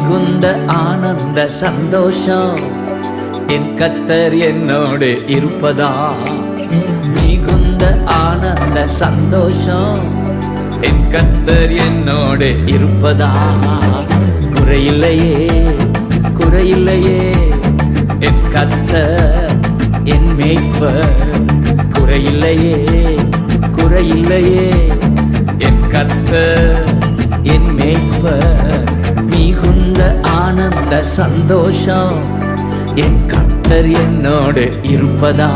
மிகுந்த ஆனந்த சந்தோஷம் என் கர்த்தர் என்னோடு இருப்பதா. மிகுந்த ஆனந்த சந்தோஷம் என் கர்த்தர் என்னோடு இருப்பதா. குறையில்லையே குறையில்லையே என் கர்த்தர் என் மேய்ப்பர். குறையில்லையே குறையில்லையே என் கர்த்தர் என் மேய்ப்பர். மிகுந்த ஆனந்த சந்தோஷம் என் கர்த்தர் என்னோடு இருப்பதா.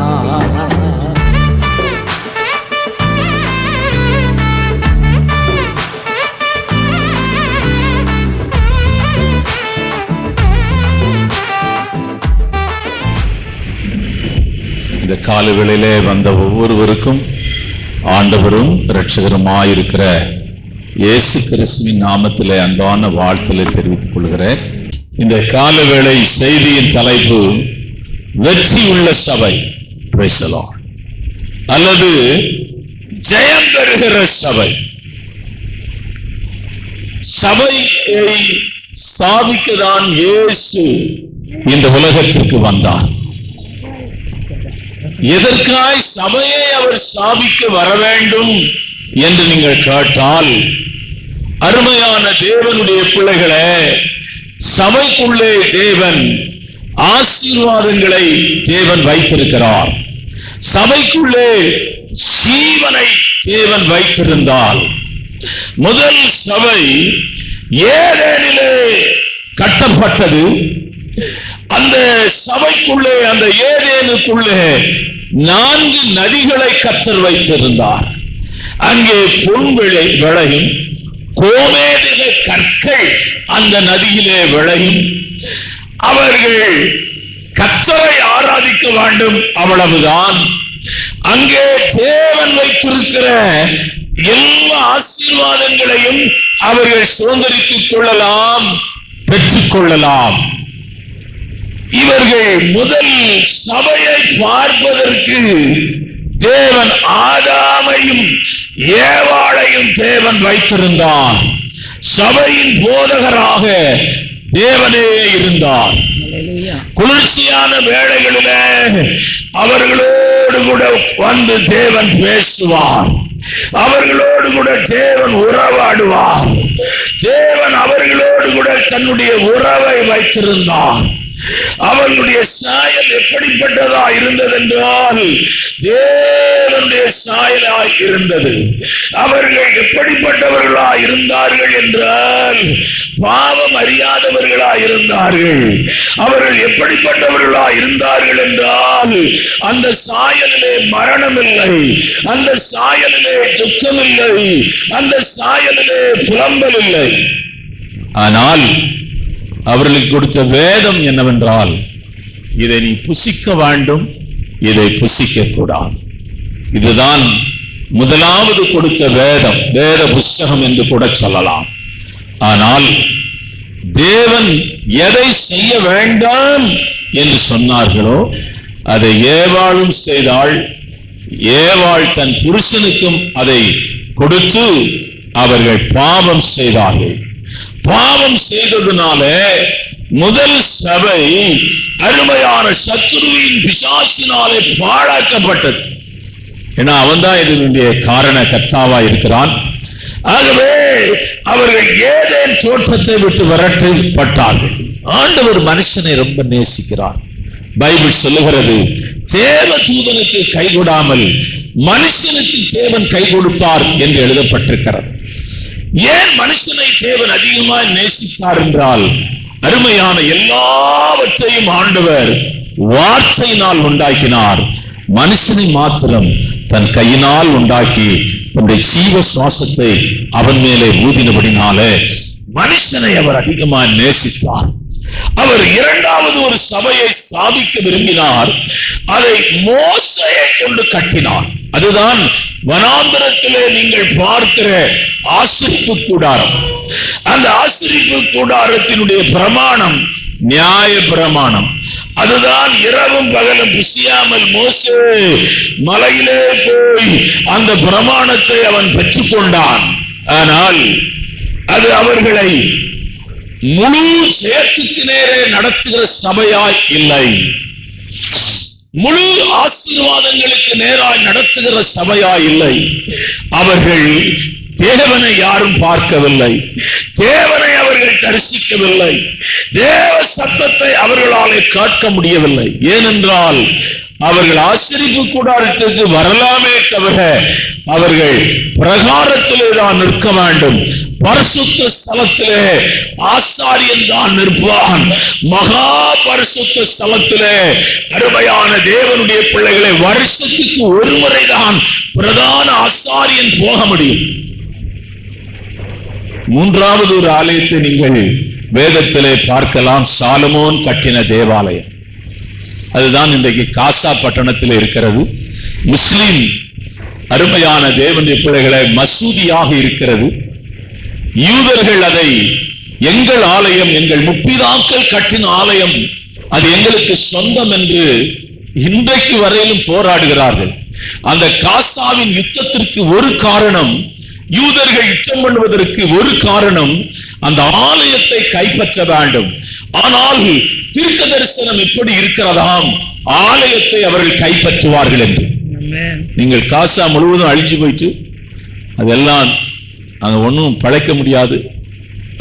இந்த காலவேளையிலே வந்த ஒவ்வொருவருக்கும் ஆண்டவரும் இரட்சகருமாயிருக்கிற இயேசு கிறிஸ்துவின் நாமத்திலே அன்பான வாழ்த்தலை தெரிவித்துக் கொள்கிறேன். இந்த காலவேளை செய்தியின் தலைப்பு வெற்றி உள்ள சபை அல்லது ஜெயம் பெறுகிற சபை. சபையை சாதிக்கதான் இயேசு இந்த உலகத்திற்கு வந்தார். எதற்காய் சபையை அவர் ஸ்தாபிக்க வர வேண்டும் என்று நீங்கள் கேட்டால், அருமையான தேவனுடைய பிள்ளைகளே, சபைக்குள்ளே தேவன் ஆசீர்வாதங்களை தேவன் வைத்திருக்கிறார். சபைக்குள்ளே ஜீவனை தேவன் வைத்திருந்தால், முதல் சபை ஏதேனிலே கட்டப்பட்டது. அந்த சபைக்குள்ளே, அந்த ஏதேனுக்குள்ளே 4 நதிகளை கர்த்தர் வைத்திருந்தார். அங்கே பொன் விளையும், கோமேதக கற்கள் அந்த நதியிலே விளையும். அவர்கள் கர்த்தரை ஆராதிக்க வேண்டும், அவ்வளவுதான். அங்கே தேவன் வைத்திருக்கிற எல்லா ஆசீர்வாதங்களையும் அவர்கள் சுதந்திரித்துக் கொள்ளலாம், பெற்றுக் கொள்ளலாம். இவர்கள் முதல் சபையை பார்ப்பதற்கு தேவன் ஆதாமையும் ஏவாளையும் தேவன் வைத்திருந்தார். சபையின் போதகராக தேவனே இருந்தார். குளிர்ச்சியான வேளைகளிலே அவர்களோடு கூட வந்து தேவன் பேசுவார். அவர்களோடு கூட தேவன் உறவாடுவார். தேவன் அவர்களோடு கூட தன்னுடைய உறவை வைத்திருந்தார். அவர்களுடைய சாயல் எப்படிப்பட்டதா இருந்தது என்றால், தேவனுடைய சாயலாய் இருந்தது. அவர்கள் எப்படிப்பட்டவர்களா இருந்தார்கள் என்றால், பாவம் அறியாதவர்களா இருந்தார்கள். அவர்கள் எப்படிப்பட்டவர்களா இருந்தார்கள் என்றால், அந்த சாயலிலே மரணம் இல்லை, அந்த சாயலிலே துக்கம் இல்லை, அந்த சாயலிலே புலம்பல் இல்லை. ஆனால் அவர்களுக்கு கொடுத்த வேதம் என்னவென்றால், இதை நீ புசிக்க வேண்டும், இதை புசிக்க கூடாது. இதுதான் முதலாவது கொடுத்த வேதம், வேத புஸ்தகம் என்று கூட சொல்லலாம். ஆனால் தேவன் எதை செய்ய வேண்டாம் என்று சொன்னார்களோ அதை ஏவாளும் செய்தாள். ஏவாள் தன் புருஷனுக்கும் அதை கொடுத்து அவர்கள் பாவம் செய்தார்கள். பாவம் செய்ததுனால முதல் சபை அருமையான சத்துருவின் பிசாசினாலே பாழாக்கப்பட்டது. ஏன்னா அவன் தான் இதனுடைய காரண கர்த்தாவா இருக்கிறான். ஆகவே அவர்கள் ஏதேன் தோட்டத்தை விட்டு விரட்டப்பட்டார்கள். ஆண்டவர் மனுஷனை ரொம்ப நேசிக்கிறார். பைபிள் சொல்லுகிறது, தேவ தூதனுக்கு கை கொடாமல் மனுஷனுக்கு தேவன் கை கொடுத்தார் என்று எழுதப்பட்டிருக்கிறது. ஏன் மனுஷனை தேவன் அதிகமாய் நேசித்தார் என்றால், அருமையான எல்லாவற்றையும் ஆண்டவர் வார்த்தையினால் உண்டாக்கினார். மனுஷனை மாத்திரம் தன் கையினால் உண்டாக்கி தன்னுடைய ஜீவ சுவாசத்தை அவன் மேலே ஊதினபடினாலே மனுஷனை அவர் அதிகமாய் நேசித்தார். அவர் இரண்டாவது ஒரு சபையை ஸ்தாபிக்க விரும்பினார். அதை மோசேயை கொண்டு கட்டினார். அதுதான் வனாந்தரத்திலே நீங்கள் பார்க்கிற ஆசரிப்பு கூடாரம். அந்த ஆசரிப்பு கூடாரத்தினுடைய பிரமாணம் நியாய பிரமாணம். அதுதான் இரவும் பகலும் புசியாமல் மோசே மலையிலே போய் அந்த பிரமாணத்தை அவன் பெற்றுக்கொண்டான். ஆனால் அது அவர்களை முழு ஜெயத்துக்கு நேரே நடத்துகிற சபையாய் இல்லை, முழு ஆசீர்வாதங்களுக்கு நேராய் நடத்துகிற சபையாய் இல்லை. அவர்கள் தேவனை யாரும் பார்க்கவில்லை, தேவனை அவர்கள் தரிசிக்கவில்லை, தேவ சத்தத்தை அவர்களாலே கேட்க முடியவில்லை. ஏனென்றால் அவர்கள் ஆசரிப்பு கூடாரத்திற்கு வரலாமே தவிர அவர்கள் பிரகாரத்திலே தான் நிற்க வேண்டும். பரிசுத்த ஸ்தலத்திலே ஆசாரியன் தான் நிற்பான். மகா பரிசுத்த ஸ்தலத்திலே அருமையான தேவனுடைய பிள்ளைகளை வருஷத்துக்கு ஒரு முறைதான் பிரதான ஆசாரியன் போக முடியும். மூன்றாவது ஒரு ஆலயத்தை நீங்கள் வேதத்திலே பார்க்கலாம். சாலமோன் கட்டின தேவாலயம். அதுதான் இன்றைக்கு காசா பட்டணத்தில் இருக்கிறது. முஸ்லிம் அருமையான தேவனுடைய பிள்ளைகளை மசூதியாக இருக்கிறது. யூதர்கள் அதை எங்கள் ஆலயம், எங்கள் முப்பிதாக்கள் கட்டின ஆலயம், அது எங்களுக்கு சொந்தம் என்று இன்றைக்கு வரையிலும் போராடுகிறார்கள். அந்த காசாவின் யுத்தத்திற்கு ஒரு காரணம், யூதர்கள் யுத்தம் பண்ணுவதற்கு ஒரு காரணம், அந்த ஆலயத்தை கைப்பற்ற வேண்டும். ஆனால் தீர்க்க தரிசனம் இப்படி இருக்கிறதாம், ஆலயத்தை அவர்கள் கைப்பற்றுவார்கள் என்று. நீங்கள் காசா முழுவதும் அழிஞ்சு போயிட்டு அதெல்லாம் அங்க ஒன்றும் பழைக்க முடியாது.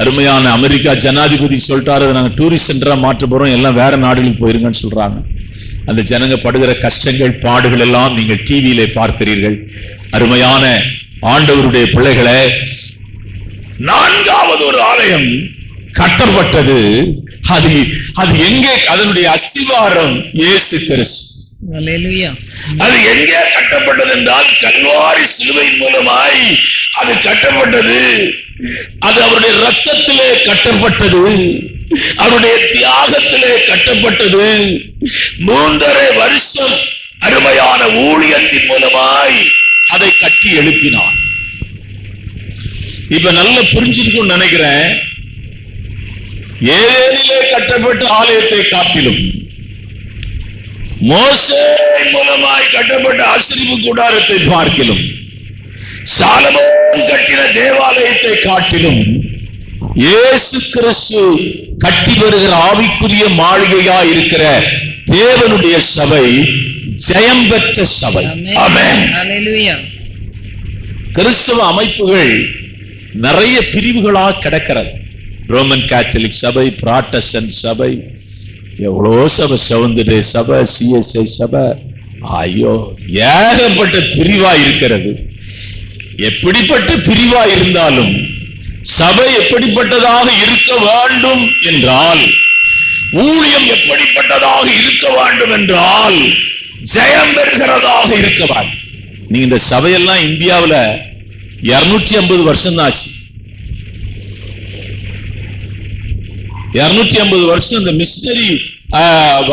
அருமையான அமெரிக்கா ஜனாதிபதி சொல்லிட்டாரு, நாங்க டூரிஸ்ட் சென்டரா மாற்ற போறோம், எல்லாம் வேற நாடுகளுக்கு போயிருங்கன்னு சொல்றாங்க. அந்த ஜனங்க படுகிற கஷ்டங்கள் பாடுகள் எல்லாம் நீங்கள் டிவியிலே பார்க்கிறீர்கள். அருமையான ஆண்டவருடைய பிள்ளைகளே, நான்காவது ஒரு ஆலயம் கட்டப்பட்டது. அது எங்கே? அதனுடைய அஸ்திவாரம் இயேசு கிறிஸ்து. அது எங்கே கட்டப்பட்டது என்றால் கல்வாரி சிலுவையின் மூலமாய் அது கட்டப்பட்டது. அது அவருடைய ரத்தத்திலே கட்டப்பட்டது, அவருடைய தியாகத்திலே கட்டப்பட்டது. 3.5 வருஷம் அருமையான ஊழியத்தின் மூலமாய் அதை கட்டி எழுப்பினார். இப்ப நல்ல புரிஞ்சிருக்கும் நினைக்கிறேன். ஏதேனிலே கட்டப்பட்ட ஆலயத்தை காட்டிலும் மோசே மூலமாய் கட்டப்பட்ட ஆசரிப்பு கூடாரத்தை பார்க்கிலும் சாலமோன் கட்டின தேவாலயத்தை காட்டிலும் இயேசு கிறிஸ்து கட்டி வருகிற ஆவிக்குரிய மாளிகையா இருக்கிற தேவனுடைய சபை ஜெயம் பெற்ற சபை. ஆமென். ஹல்லேலூயா. கிறிஸ்தவ அமைப்புகள் நிறைய பிரிவுகளாக கிடக்கிறது. ரோமன் கேத்தலிக் சபை, புராட்டஸ்டன்ட் சபை, எவ்வளோ சபை, சவுந்தரே சபை, சிஎஸ்ஐ சபை, ஐயோ ஏகப்பட்ட பிரிவா இருக்கிறது. எப்படிப்பட்ட பிரிவா இருந்தாலும் சபை எப்படிப்பட்டதாக இருக்க வேண்டும் என்றால், ஊழியம் எப்படிப்பட்டதாக இருக்க வேண்டும் என்றால் ஜெயம் பெறுகிறதாக இருக்க வேண்டும். நீங்க இந்த சபையெல்லாம் இந்தியாவில் 250 வருஷம் தான் ஆச்சு. 250 வருஷம் இந்த மிஷனரி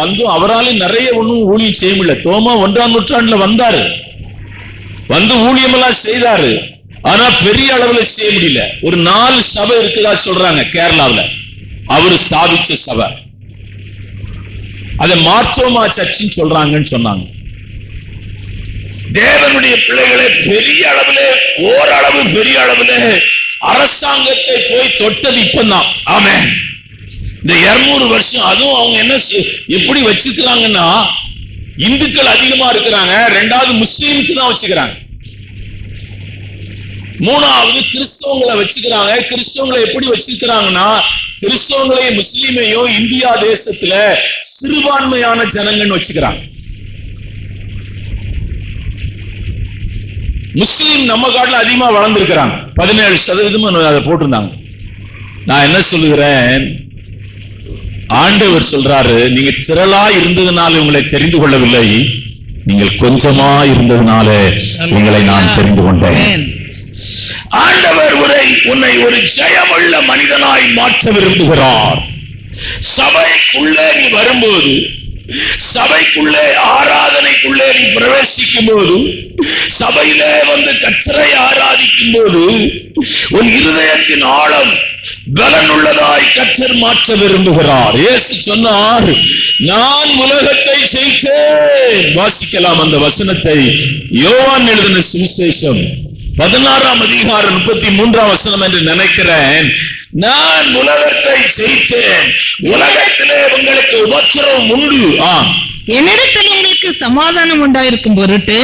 வந்து அவரால் நிறைய ஒன்றும் ஊழியம் செய்ய முடியல. தோமா 1ஆம் நூற்றாண்டுல வந்தாரு, வந்து ஊழியம் எல்லாம் செய்தாரு. ஆனா பெரிய அளவுல செய்ய முடியல. ஒரு 4 சபை இருக்குதா சொல்றாங்க கேரளாவில், அவரு ஸ்தாபிச்ச சபை. அதை மார்த்தோமா சர்ச்சின்னு சொல்றாங்கன்னு சொன்னாங்க. தேவனுடைய பிள்ளைகளை பெரிய அளவுல, ஓரளவு பெரிய அளவுல அரசாங்கத்தை போய் தொட்டது இப்பதான். ஆமென். இந்த 200 வருஷம் அதுவும் அவங்க என்ன எப்படி வச்சுக்கிறாங்கன்னா, இந்துக்கள் அதிகமா இருக்கிறாங்க, 2வது முஸ்லீமுக்கு தான் வச்சுக்கிறாங்க, 3வது கிறிஸ்தவங்களை வச்சுக்கிறாங்க. கிறிஸ்தவங்களை எப்படி வச்சுக்கிறாங்கன்னா, கிறிஸ்தவங்களையும் முஸ்லீமையும் இந்தியா தேசத்துல சிறுபான்மையான ஜனங்கன்னு வச்சுக்கிறாங்க. முஸ்லீம் நம்ம காட்டுல அதிகமா வளர்ந்துருக்கிறாங்க, 17% அதை போட்டிருந்தாங்க. நான் என்ன சொல்லுகிறேன், ஆண்டவர் சொல்றாரு, நீங்க திரளா இருந்ததுனால உங்களை தெரிந்து கொள்ளவில்லை, நீங்கள் கொஞ்சமா இருந்ததுனால உங்களை நான் தெரிந்து கொண்டேன். ஆண்டவர் உன்னை ஒரு ஜெயமுள்ள மனிதனாய் மாற்ற விரும்புகிறார். சபைக்குள்ளே நீ வரும்போது, சபைக்குள்ளே ஆராதனைக்குள்ளே நீ பிரவேசிக்கும் போது, சபையிலே வந்து கர்த்தரை ஆராதிக்கும் போது உன் இருதயத்தின் ஆழம் பலனுள்ளதாய் கர்த்தர் மாற்ற விரும்புகிறார். இயேசு சொன்னார், நான் உலகத்தை ஜெயித்தேன். வாசிக்கலாம் அந்த வசனத்தை, யோவான் எழுதின சுவிசேஷம் 16ஆம் அதிகாரம் 33ஆம் வசனம் என்று நினைக்கிறேன். நான் உலகத்தை ஜெயித்தேன், உலகத்திலே உங்களுக்கு உபத்திரவம் உண்டு, என்னிடத்தில் உங்களுக்கு சமாதானம் உண்டாயிருக்கும் பொருட்டு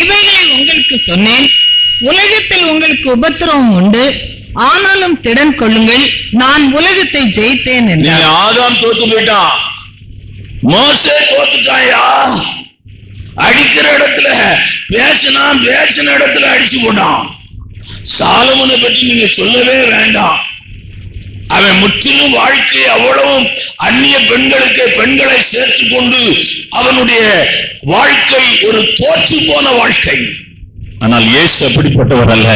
இவைகளை உங்களுக்கு சொன்னேன். உலகத்தில் உங்களுக்கு உபத்திரவம் உண்டு, ஆனாலும் திடன் கொள்ளுங்கள், நான் உலகத்தை ஜெயித்தேன் என்றார். ஆதாம் தோத்து போயிட்டான், மோசே தோத்துட்டாயா. அடிக்கிற இடத்துல பேசின இடத்துல அடிச்சு போட்டான். சாலமோனை பற்றி நீங்க சொல்லவே வேண்டாம். அவன் முற்றிலும் வாழ்க்கை அவ்வளவும் அந்நிய பெண்களை சேர்த்து கொண்டு அவனுடைய வாழ்க்கை ஒரு தோற்று போன வாழ்க்கை. ஆனால் இயேசு அப்படிப்பட்டவர் அல்ல.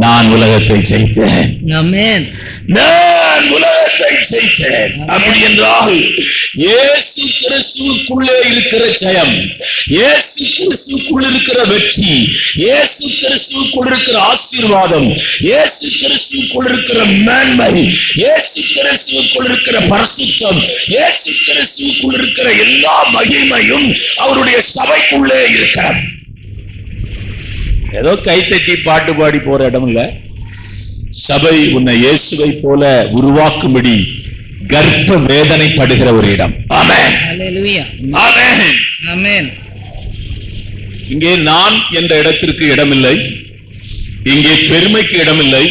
நான் உலகத்தை ஜெயித்தேன், நான் உலகத்தை ஜெயித்தேன். அப்படி என்றால் இயேசு கிறிஸ்துவுக்குள்ளே இருக்கிற ஜெயம், இயேசு கிறிஸ்துவுக்குள் இருக்கிற வெற்றி, இயேசு கிறிஸ்துவுக்குள் இருக்கிற ஆசீர்வாதம், இயேசு கிறிஸ்துவுக்குள் இருக்கிற மேன்மை, இயேசு கிறிஸ்துவுக்குள் இருக்கிற பரிசுத்தம், இயேசு கிறிஸ்துவுக்குள் இருக்கிற எல்லா மகிமையும் அவருடைய சபைக்குள்ளே இருக்கிறது. ஏதோ கைத்தட்டி பாட்டு பாடி போற இடம் இல்ல. சபை உன்னை இயேசுவை போல உருவாக்கும்படி கர்ப்ப வேதனைப்படுகிற ஒரு இடம். ஆமென், ஹல்லேலூயா, ஆமென், ஆமென். இங்கே நான் என்ற இடத்திற்கு இடமில்லை, இங்கே பெருமைக்கு இடமில்லை,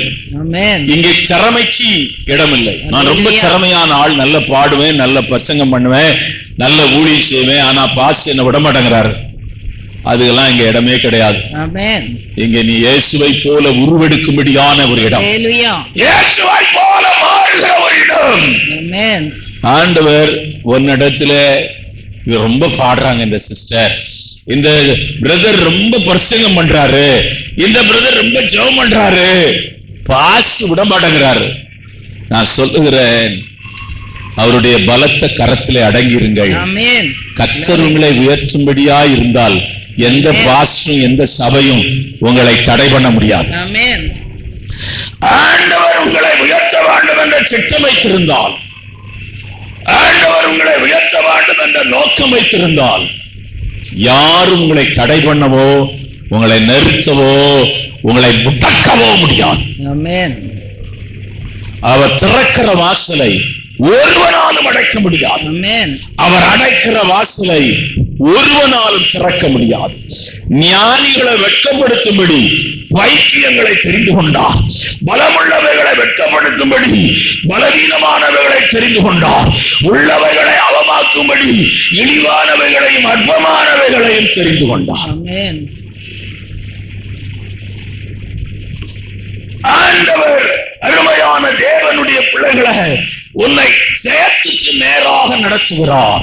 இங்கே திறமைக்கு இடமில்லை. நான் ரொம்ப திறமையான ஆள், நல்ல பாடுவேன், நல்ல பிரசங்கம் பண்ணுவேன், நல்ல ஊழியம் செய்வேன், ஆனா பாஸ் என்ன விட மாட்டேங்கிறாரு. அதுக்கெல்லாம் இங்க இடமே கிடையாது. இங்க நீ இயேசுவை போல உருவெடுக்கும்படியான ஒரு இடம், இயேசுவை போல மாறுகிற ஒரு இடம். ஆண்டவர் ஒன்னிடத்துல ரொம்ப பாடுறாங்க இந்த சிஸ்டர், இந்த பிரதர் ரொம்ப பிரசங்கம் பண்றாரு, இந்த பிரதர் ரொம்ப ஜெபம் பண்றாரு, பாஸ் விட மாட்டேங்கிறாரு. நான் சொல்லுகிறேன், அவருடைய பலத்த கரத்திலே அடங்கிருங்கள். கர்த்தர் உங்களை உயர்த்தும்படியா இருந்தால் எந்த பாஸும் எந்த சபையும் உங்களை தடை பண்ண முடியாது. ஆண்டவர் உங்களை உயர்த்த வேண்டும் என்ற திட்டம் வைத்திருந்தால், ஆண்டவர் உங்களை உயர்த்த வேண்டும் என்ற நோக்கம் வைத்திருந்தால், யாரும் உங்களை தடை பண்ணவோ, உங்களை நிறுத்தவோ, உங்களை முடக்கவோ முடியாது. அவர் திறக்கிற வாசலை ஒருவனாலும் அடைக்க முடியாது. அவர் அடைக்கிற வாசலை ஒருவனாலும் திறக்க முடியாது. ஞானிகளை வெட்கப்படுத்தும்படி வைத்தியங்களை தெரிந்து கொண்டார், பலமுள்ளவைகளை வெட்கப்படுத்தும்படி பலவீனமானவைகளை தெரிந்து கொண்டார், உள்ளவைகளை அவமாக்கும்படி இழிவானவைகளையும் அற்பமானவைகளையும் தெரிந்து கொண்டார். ஆண்டவர் அருமையான தேவனுடைய பிள்ளைகளை உன்னை ஜெயத்துக்கு நேராக நடத்துகிறார்.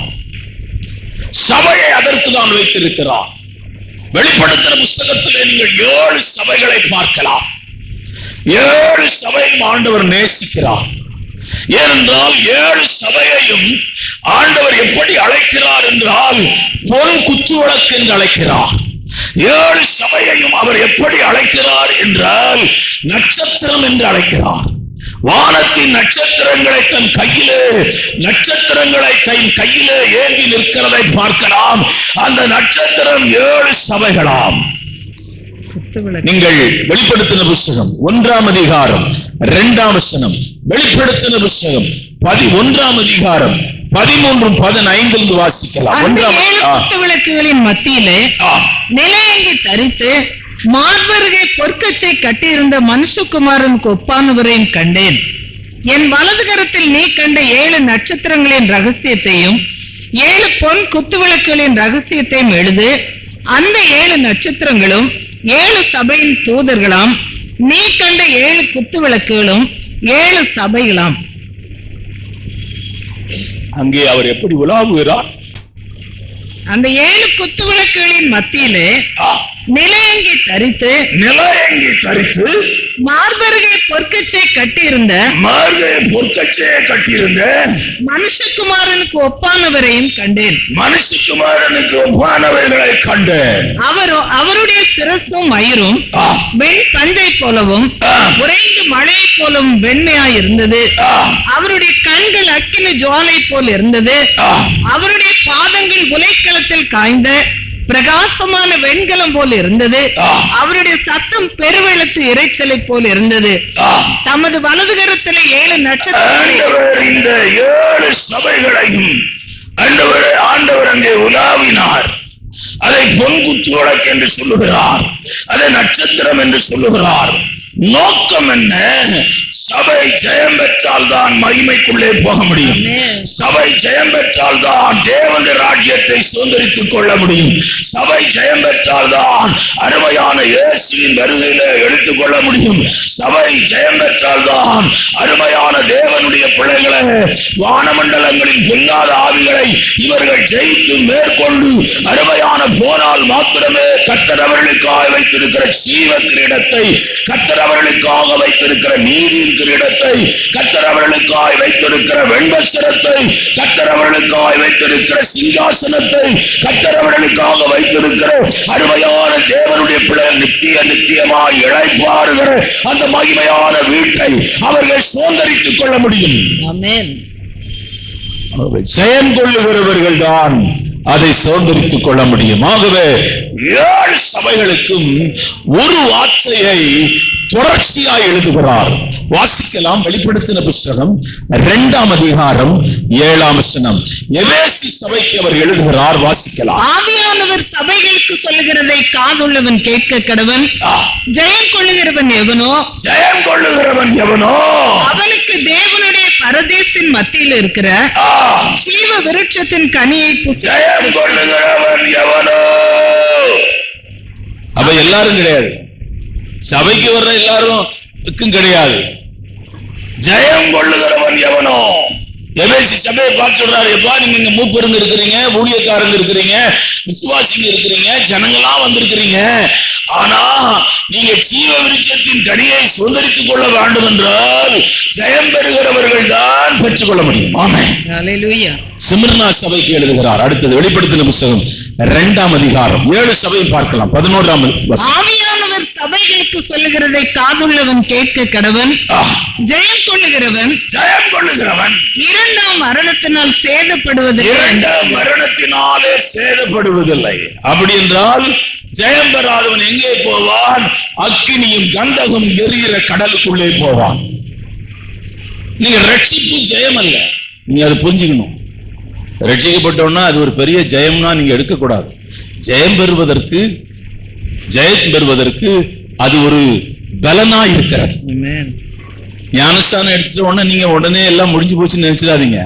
சபையை அதற்கு தான் வைத்திருக்கிறார். வெளிப்படுத்தின புத்தகத்திலே நீங்கள் 7 சபைகளை பார்க்கலாம். 7 சபையும் ஆண்டவர் நேசிக்கிறார். ஏனென்றால் 7 சபையையும் ஆண்டவர் எப்படி அழைக்கிறார் என்றால் பொன் குத்துவிளக்கு என்று அழைக்கிறார். 7 சபையையும் அவர் எப்படி அழைக்கிறார் என்றால் நட்சத்திரம் என்று அழைக்கிறார். வானத்தின் நட்சத்திரங்களை தன் கையிலே ஏந்தி நிற்கிறதை பார்க்கலாம். அந்த நட்சத்திரம் 7 சபைகளாம். நீங்கள் வெளிப்படுத்தின புத்தகம் 1ஆம் அதிகாரம் 2ஆம் வசனம், வெளிப்படுத்தின புத்தகம் 11ஆம் அதிகாரம் 13-15 வாசிக்கலாம். விளக்குகளின் மத்தியிலே நிலையங்கி தரித்து மார்பருகே பொற்கச்சை கட்டியிருந்த மனுஷகுமாரனுக்கு ஒப்பானவரையும் கண்டேன். என் வலது கரத்தில் நீ கண்ட 7 நட்சத்திரங்களின் ரகசியத்தையும் 7 பொன் குத்துவிளக்குகளின் ரகசியத்தையும் எழுது. அந்த 7 நட்சத்திரங்களும் 7 சபையின் தூதர்களாம். நீ கண்ட 7 குத்துவிளக்குகளும் 7 சபைகளாம். அங்கே அவர் எப்படி உலாவுகிறார்? அந்த 7 குத்துவிளக்குகளின் மத்தியிலே நிலையங்கி தரித்து மார்பருகே பொற்கச்சை கட்டியிருந்த மனுஷகுமாரனுக்கு ஒப்பானவரையும் கண்டேன். மனுஷகுமாரனுக்கு ஒப்பானவர்களை கண்டேன். அவருடைய சிரசும் மயிரும் வெண் பஞ்சை போலவும் உறைந்து மழையை போலவும் வெண்மையாய் இருந்தது. அவருடைய கண்கள் அக்கினி ஜுவாலை போல் இருந்தது. அவருடைய பாதங்கள் உலைக்களத்தில் காய்ந்த பிரகாசமான வெண்கலம் போல் இருந்தது. அவருடைய சத்தம் பெருவெள்ளத்து இரைச்சலை போல் இருந்தது. தமது வலது கரத்திலே 7 நட்சத்திரங்கள். இந்த 7 சபைகளையும் ஆண்டவர் அங்கே உலாவினார். அதை பொன்குத்துவிளக்கு என்று சொல்லுகிறார், அதை நட்சத்திரம் என்று சொல்லுகிறார். நோக்கம் என்ன? சபை ஜெயம் பெற்றால் தான் மகிமைக்குள்ளே போக முடியும். சபை ஜெயம் பெற்றால் தான் தேவனுடைய ராஜ்யத்தை சுதந்திரித்துக் கொள்ள முடியும். சபை ஜெயம் பெற்றால் தான் அருமையான இயேசுவின் வருகையிலே எடுத்துக் கொள்ள முடியும். சபை ஜெயம் பெற்றால் தான் அருமையான தேவனுடைய பிள்ளைகளை, வானமண்டலங்களின் பொல்லாத ஆவிகளை இவர்கள் ஜெயித்து மேற்கொண்டு அருமையான போனால் மாத்திரமே கர்த்தர் அவர்களுக்காக வைத்திருக்கிற ஜீவ கிரீடத்தை, கர்த்தர் அவர்களுக்காக வைத்திருக்கிற நீதியின் கிரீடத்தை, கர்த்தர் அவர்களுக்காக வைத்திருக்கிற வெண்வஸ்திரத்தை, கர்த்தர் அவர்களுக்காக வைத்திருக்கிற சிங்காசனத்தை, கர்த்தர் அவர்களுக்காக வைத்திருக்கிற அருமையான தேவனுடைய பிள்ளைகள் நித்தியமாய் இளைப்பாறுகிற அந்த மகிமையான வீட்டை அவர்கள் சுதந்திரித்துக் கொள்ள முடியும். ஆமென். ஜெயம் கொள்ளுகிறவர்கள் தான் அதை சுதந்திரித்துக் கொள்ள முடியும். ஆகவே 7 சபைகளுக்கும் ஒரு வார்த்தையை தொடர்ச்சியாய் எழுதுகிறார். வாசிக்கலாம். வெளிப்படுத்தின புஸ்தகம் 2ஆம் அதிகாரம் 7ஆம் வசனம். எபேசு சபைக்கு அவர் எழுதுகிறார். வாசிக்கலாம். ஆவியானவர் சபைகளுக்கு சொல்லுகிறதை காதுள்ளவன் கேட்க கடவன். ஜெயம் கொள்ளுகிறவன் எவனோ, ஜெயம் கொள்ளுகிறவன் எவனோ அவனுக்கு தேவனுடைய பரதேசின் மத்தியில் இருக்கிற ஜீவ விருட்சத்தின் கனியை ஜெயம் கொள்ளுகிறவன் எவனோ. அப்ப எல்லாரும் கிடையாது, சபைக்கு வர்ற எல்லாரும் கிடையாது. ஜெயம் கொள்ளுகிறவன் எவனோ. எபேசு சபையை பார்த்து சொல்றாரு, எப்பா நீங்க மூப்பருங்க இருக்கிறீங்க, ஊழியக்காரங்க இருக்கிறீங்க, விசுவாசிங்க இருக்கிறீங்க, ஜனங்களாம் வந்திருக்கிறீங்க. ஆனா நீங்க ஜீவ விருட்சத்தின் கனியை சுதந்திரித்துக் கொள்ள வேண்டும் என்றால் ஜெயம் பெறுகிறவர்கள் தான் பெற்றுக்கொள்ள முடியும். ஆமென். ஹல்லேலூயா. சிமிர்னா சபைக்கு எழுதுகிறார். அடுத்தது வெளிப்படுத்தின புஸ்தகம் 2ஆம் அதிகாரம் 7 சபையை பார்க்கலாம். 11ஆம் வசனம். ஆவியானவர் சபைகளுக்கு சொல்லுகிறதை காதுள்ளவன் கேட்க கடவன். ஜெயம் கொள்ளுகிறவன், ஜெயம் கொள்ளுகிறவன் 2ஆம் மரணத்தினால் சேதப்படுவதில்லை. 2ஆம் மரணத்தினாலே சேதப்படுவதில்லை. அப்படி என்றால் ஜெயம் பெறாதவன் எங்கே போவான்? அக்கினியும் கந்தகம் எரிகிற கடலுக்குள்ளே போவான். நீங்க ரட்சிப்பு ஜெயம் அல்ல, நீங்க அதை புரிஞ்சுக்கணும். ரட்சிக்கப்பட்டோம்னா அது ஒரு பெரிய ஜெயம்னா நீங்க எடுக்கக்கூடாது. ஜெயம் பெறுவதற்கு அது ஒரு பலனா இருக்கிறது. ஞானஸ்தானம் எடுத்துட்ட உடனே நீங்க உடனே எல்லாம் முடிஞ்சு போச்சுன்னு நினைச்சிடாதீங்க.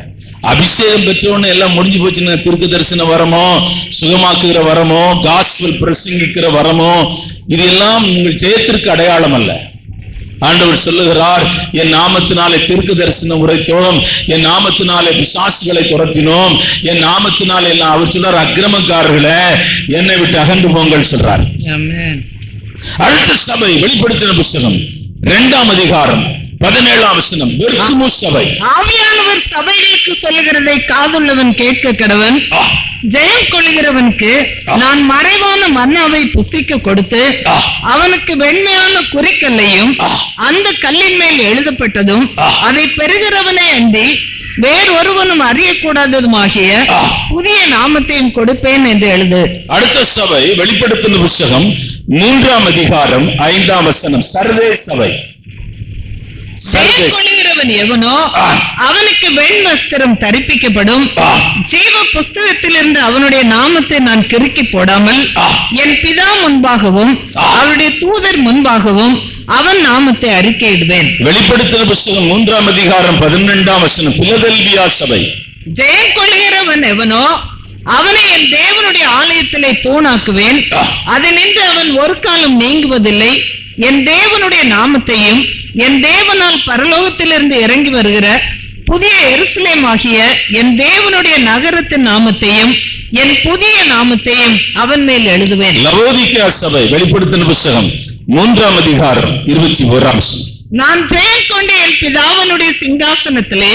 அபிஷேகம் பெற்ற உடனே எல்லாம் முடிஞ்சு போச்சுன்னு தீர்க்க தரிசன வரமோ, சுகமாக்குகிற வரமோ, காஸ்பல் பிரசங்கிக்கிற வரமோ, இது எல்லாம் உங்கள் ஜெயத்திற்கு அடையாளம் அல்ல. ஆண்டவர் சொல்லுகிறார், என் நாமத்தினாலே தீர்க்க தரிசனம் உரைத்தோம், என் நாமத்தினாலே பிசாசுகளை துரத்தினோம், என் நாமத்தினாலே எல்லாம். அவர் சொல்றார், அக்கிரமக்காரர்களே என்னை விட்டு அகன்று போங்கள் சொல்றார். அடுத்த சபை வெளிப்படுத்தின புஸ்தகம் 2ஆம் அதிகாரம் 17ஆம் வசனம். பெர்கமு சபை. ஆவியானவர் சபைகளுக்கு சொல்லுகிறதை காதுள்ளவன் கேட்க கடவன். ஜெயம் கொள்ளுகிறவனுக்கு நான் மறைவான மன்னாவை புசிக்க கொடுத்து அவனுக்கு வெண்மையான குறிக்கல்லையும் அந்த கல்லின் மேல் எழுதப்பட்டதும் அதை பெறுகிறவனே அன்றி வேறொருவனும் அறியக்கூடாததுமாகிய புதிய நாமத்தையும் கொடுப்பேன் என்று எழுது. அடுத்த சபை வெளிப்படுத்தின புஸ்தகம் 3ஆம் அதிகாரம் 5ஆம் வசனம். சர்வே சபை. கொள்ளுகிறவன் எவனோ அவனுக்கு வெண் வஸ்திரம் தரிப்பிக்கப்படும். ஜீவ புஸ்தகத்திலிருந்து அவனுடைய நாமத்தை நான் கிறுக்கி போடாமல் என் பிதா முன்பாகவும் அவருடைய தூதர் முன்பாகவும் அவன் நாமத்தை அறிக்கையிடுவேன். வெளிப்படுத்தின புஸ்தகம் 3ஆம் அதிகாரம் 12ஆம் வசனம். பிலதெல்பியா சபை. ஜெயம் கொள்ளுகிறவன் எவனோ அவனை என் தேவனுடைய ஆலயத்திலே தூணாக்குவேன். அதினின்று அவன் ஒரு காலம் நீங்குவதில்லை. என் தேவனுடைய நாமத்தையும் என் தேவனால் பரலோகத்திலிருந்து இறங்கி வருகிற புதிய எருசலேம் ஆகிய என் தேவனுடைய நகரத்தின் நாமத்தையும் என் புதிய நாமத்தையும் அவன் மேல் எழுதுவேன். லவோதிக்கேயா சபை. வெளிப்படுத்தின புஸ்தகம் 3ஆம் அதிகாரம் 21ஆம் வசனம். நான் ஜெயம் கொண்டு என் பிதாவினுடைய சிங்காசனத்திலே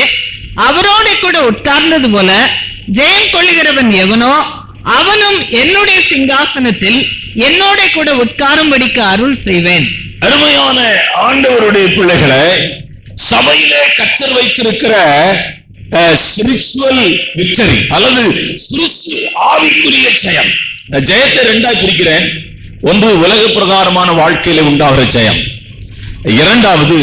அவரோட கூட உட்கார்ந்தது போல ஜெயம் கொள்ளுகிறவன் எவனோ அவனும் என்னுடைய சிங்காசனத்தில் என்னோட கூட உட்காரும்படிக்கு அருள் செய்வேன். அருமையான ஆண்டவருடைய பிள்ளைகளை, சபையிலே கர்த்தர் வைத்திருக்கிற ஸ்பிரிச்சுவல் விக்டரி அல்லது ஆவிக்குரிய ஜெயம், ஜெயத்தை ரெண்டா பிரிக்கிறேன். ஒன்று உலக பிரகாரமான வாழ்க்கையில உண்டாகிற ஜெயம், இரண்டாவது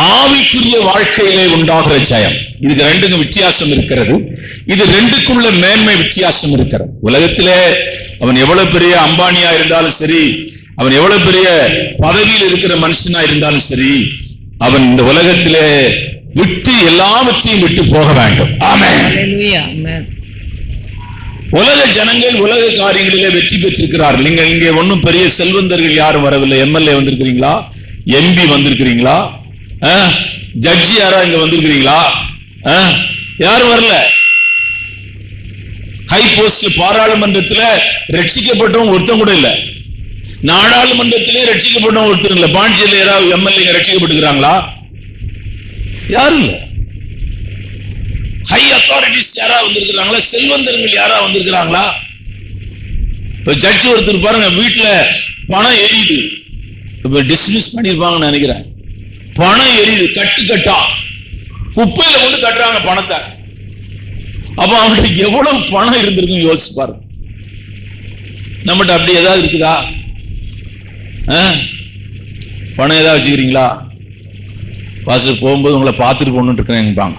ஆவிக்குரிய வாழ்க்கையிலே உண்டாகிற ஜெயம். இதுக்கு ரெண்டுக்கும் வித்தியாசம் இருக்கிறது. இது ரெண்டுக்குள்ள மேன்மை வித்தியாசம் இருக்கிறது. உலகத்திலே அவன் எவ்வளவு பெரிய அம்பானியா இருந்தாலும் சரி, அவன் எவ்வளவு பெரிய பதவியில் இருக்கிற மனுஷனா இருந்தாலும் சரி, அவன் இந்த உலகத்திலே விட்டு எல்லாவற்றையும் விட்டு போக வேண்டும். ஆமென். உலக ஜனங்கள் உலக காரியங்களிலே வெற்றி பெற்றிருக்கிறார்கள். நீங்க இங்கே ஒன்னும் பெரிய செல்வந்தர்கள் யாரும் வரவில்லை. எம்எல்ஏ வந்திருக்கிறீங்களா? எம்பி வந்திருக்கிறீங்களா? ஜட்ஜி யாரா இங்க வந்திருக்கிறீங்களா? யாரும் வரல. ஹை போஸ்ட் பாராளுமன்றத்தில் ரட்சிக்கப்பட்டவங்க ஒருத்தம் கூட இல்ல. நாடாளுமன்றத்திலே ரட்சிக்கப்பட்டவங்க ஒருத்தர் இல்ல. பாண்டியில் யாராவது எம்எல்ஏ ரட்சிக்கப்பட்டிருக்கிறாங்களா? யாரும் இல்ல. ஹை அத்தாரிட்டிஸ் யாரா வந்திருக்கிறாங்களா? செல்வந்தர்கள் யாரா வந்திருக்கிறாங்களா? இப்ப ஜட்ஜி ஒருத்தர் பாருங்க, வீட்டுல பணம் எரியுது, இப்ப டிஸ்மிஸ் பண்ணிருப்பாங்கன்னு நினைக்கிறேன். பணம் எரியுது, கட்டு கட்டா குப்பையில கொண்டு கட்டுறாங்க பணத்தை. அப்ப அவனுக்கு எவ்வளவு பணம் இருந்திருக்கும் யோசிச்சு பாருங்க. நம்மகிட்ட அப்படி ஏதாவது இருக்குதா? பணம் ஏதாவது வச்சுக்கிறீங்களா? பாஸ்டர் போகும்போது உங்களை பார்த்துட்டு போகணும்னு இருக்கிறேன்.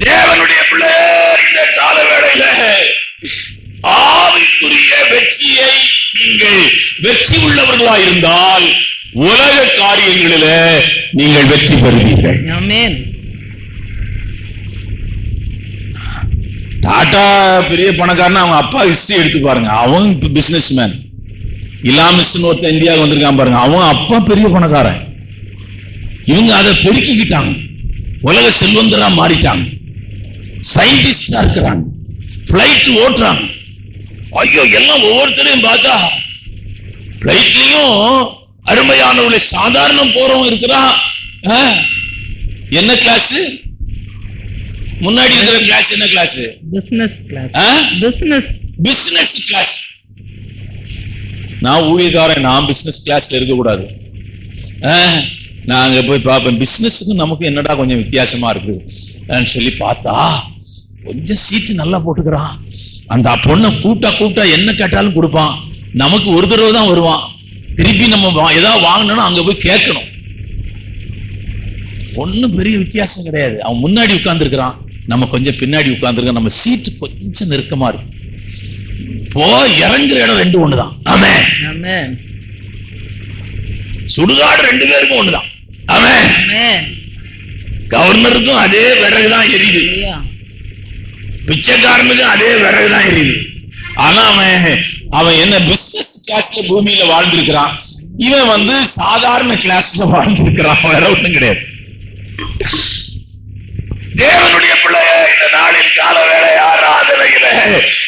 தேவனுடைய பிள்ளை இந்த கால வேளையில ஆவிக்குரிய வெற்றியை நீங்கள் வெற்றி உள்ளவர்களா இருந்தால் உலக காரியங்களில நீங்கள் வெற்றி பெறுவீர்கள். ஆமென். டாடா பெரிய பணக்காரன், அவங்க அப்பா ஹிஸ்டரி எடுத்து பாருங்க. அவன் பிசினஸ் மேன். இலாமிஸ்னு ஒருத்தன் இந்தியாவுக்கு வந்திருக்கான் பாருங்க, அவன் அப்பா பெரிய பணக்காரன். இவங்க அதை பெருக்கிக்கிட்டாங்க, உலக செல்வந்தரா மாறிட்டாங்க, சயின்டிஸ்டா இருக்கிறாங்க, பிளைட் ஓட்டுறாங்க. ஐயோ, எல்லாம் ஒவ்வொருத்தரையும் பார்த்தா பிளைட்லயும் அருமையானவர்களை சாதாரணம் போறவங்க இருக்கிறான். என்ன கிளாஸ்? முன்னாடி இருக்கிற கிளாஸ் என்ன class? Business class. Business class. நான் ஊழியக்காரன், நான் பிசினஸ் கிளாஸ்ல இருக்க கூடாது. நான் அங்க போய் பார்ப்பேன், பிசினஸுக்கு நமக்கு என்னடா கொஞ்சம் வித்தியாசமா இருக்கு சொல்லி பார்த்தா கொஞ்சம் சீட்டு நல்லா போட்டுக்கிறான். அந்த பொண்ணை கூட்டா என்ன கேட்டாலும் கொடுப்பான். நமக்கு ஒரு தடவை தான் வருவான். திருப்பி நம்ம ஏதாவது வாங்கணும்னா அங்க போய் கேட்கணும். ஒன்னும் பெரிய வித்தியாசம் கிடையாது. அவன் முன்னாடி உட்கார்ந்து இருக்கிறான், நம்ம கொஞ்சம் பின்னாடி உட்கார்ந்துருக்கோம். நம்ம சீட்டு கொஞ்சம் நெருக்கமா இருக்கு. இறங்குற இடம் ரெண்டு ஒண்ணுதான். ஆமென். சுடுகாடு ரெண்டு பேருக்கும் ஒண்ணுதான். ஆமென். கவர்னருக்கும் அதே விறகுதான் எரியுது, பிச்சைக்காரனுக்கும் அதே விறகுதான் எரியுது. ஆனா அவன் என்ன பிசினஸ் கிளாஸ்ல பூமியில வாழ்ந்திருக்கிறான், இவன் சாதாரண கிளாஸ்ல வாழ்ந்திருக்கிறான். வேற ஒண்ணும் கிடையாது. தேவனுடைய பிள்ளைய இந்த நாளின் கால வேளை ஆராதனையில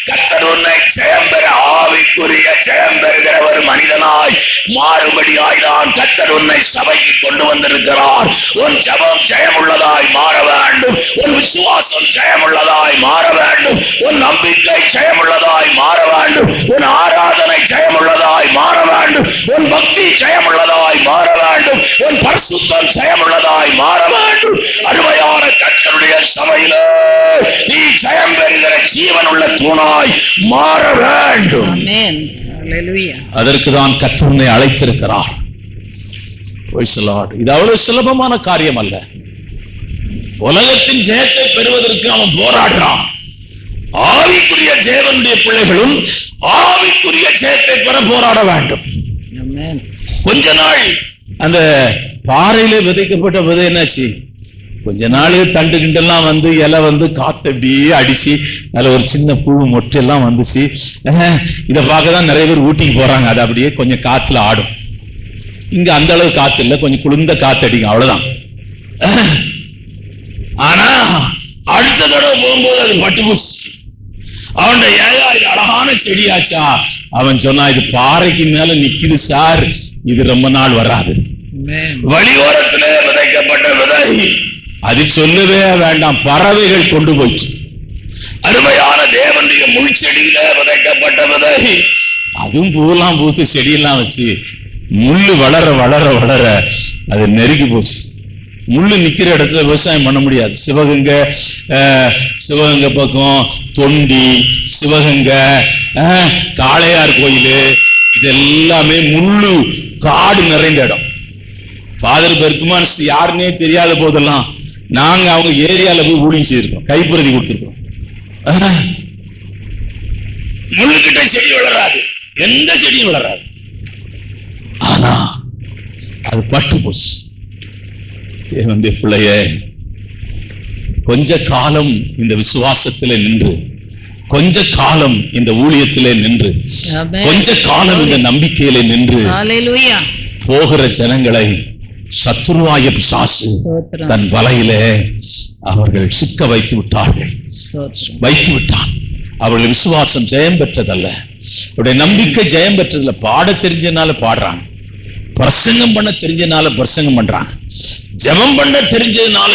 கர்த்தர் உன்னை ஜெயம் பெற, ஆவிக்குரிய ஜெயம் பெறுகிற ஒரு மனிதனாய் மாறுபடியாய் தான் கர்த்தர் உன்னை சபைக்கு கொண்டு வந்திருக்கிறார். உன் ஜெபம் ஜெயமுள்ளதாய் மாற வேண்டும், உன் விசுவாசம் ஜெயமுள்ளதாய் மாற வேண்டும், உன் நம்பிக்கை ஜெயமுள்ளதாய் மாற வேண்டும், உன் ஆராதனை ஜெயமுள்ளதாய் மாற வேண்டும், உன் பக்தி ஜெயமுள்ளதாய் மாற வேண்டும், உன் பரிசுத்தம் ஜெயமுள்ளதாய் மாற வேண்டும். அருமையான கர்த்தருடைய சபையில நீ ஜெயம் பெறுகிற ஜீவன் உள்ள தூணாய் மாற வேண்டும். அதற்குதான் கர்த்தர் உன்னை அழைத்திருக்கிறார். இது அவ்வளவு சுலபமான காரியம் அல்ல. உலகத்தின் ஜெயத்தை பெறுவதற்கு அவன் போராடுறான். ஆவிக்குரிய தேவனுடைய பிள்ளைகளும் ஆவிக்குரிய ஜெயத்தை பெற போராட வேண்டும். கொஞ்ச நாள் அந்த பாறையில விதைக்கப்பட்ட விதை என்னாச்சு? கொஞ்ச நாள் தண்டு கிண்டெல்லாம் இலை காத்து அப்படியே அடிச்சு அதுல ஒரு சின்ன பூ மொட்டை எல்லாம் வந்துச்சு. இதை பார்க்கதான் நிறைய பேர் ஊட்டிக்கு போறாங்க. அது அப்படியே கொஞ்சம் காத்துல ஆடும். இங்க அந்த அளவு காத்து இல்லை, கொஞ்சம் குளிர்ந்த காத்து அடிக்கும், அவ்வளவுதான். ஆனா அடுத்த தடவை போகும்போது அது பட்டு பூசி அவன் இது அழகான செடியாச்சா. அவன் சொன்னா, இது பாறைக்கு மேல நிக்குது சார், இது ரொம்ப நாள் வராது. வழியோரத்திலே விதைக்கப்பட்ட விதை அது சொல்லவே வேண்டாம், பறவைகள் கொண்டு போயிடுச்சு. அருமையான தேவனுடைய முள் செடியில விதைக்கப்பட்ட விதை, அதுவும் பூலாம் பூத்து செடியெல்லாம் வச்சு முள்ளு வளர வளர வளர அது நெருங்கி போச்சு. முள்ளு நிக்கிற இடத்துல விவசாயம் பண்ண முடியாது. சிவகங்கை பக்கம் தொண்டி, சிவகங்கை, காளையார் கோயில், இது எல்லாமே முள்ளு காடு நிறைந்த இடம். ஃபாதர் பெர்க்மன் யாருன்னே தெரியாத போதெல்லாம் நாங்க அவங்க ஏரியால போய் ஊழியம் செய்திருக்கோம், கைப்பிரதி கொடுத்திருக்கோம். முள்ளுகிட்ட செடி வளராது, எந்த செடியும் வளராது. ஆனா அது பட்டு போச்சு. தேவனுடைய பிள்ளைய கொஞ்ச காலம் இந்த விசுவாசத்திலே நின்று, கொஞ்ச காலம் இந்த ஊழியத்திலே நின்று, கொஞ்ச காலம் இந்த நம்பிக்கையிலே நின்று போகிற ஜனங்களை சத்துருவாய பிசாசு தன் வலையிலே அவர்கள் சிக்க வைத்து விட்டார்கள், வைத்து விட்டான். அவர்கள் விசுவாசம் ஜெயம் பெற்றதல்ல, அவருடைய நம்பிக்கை ஜெயம் பெற்றதில்ல. பாட தெரிஞ்சனால பாடுறாங்க, பிரசங்கம் பண்ண தெரிஞ்சனால பிரசங்கம் பண்றாங்க, ஜெபம் பண்ண தெரிஞ்சதுனால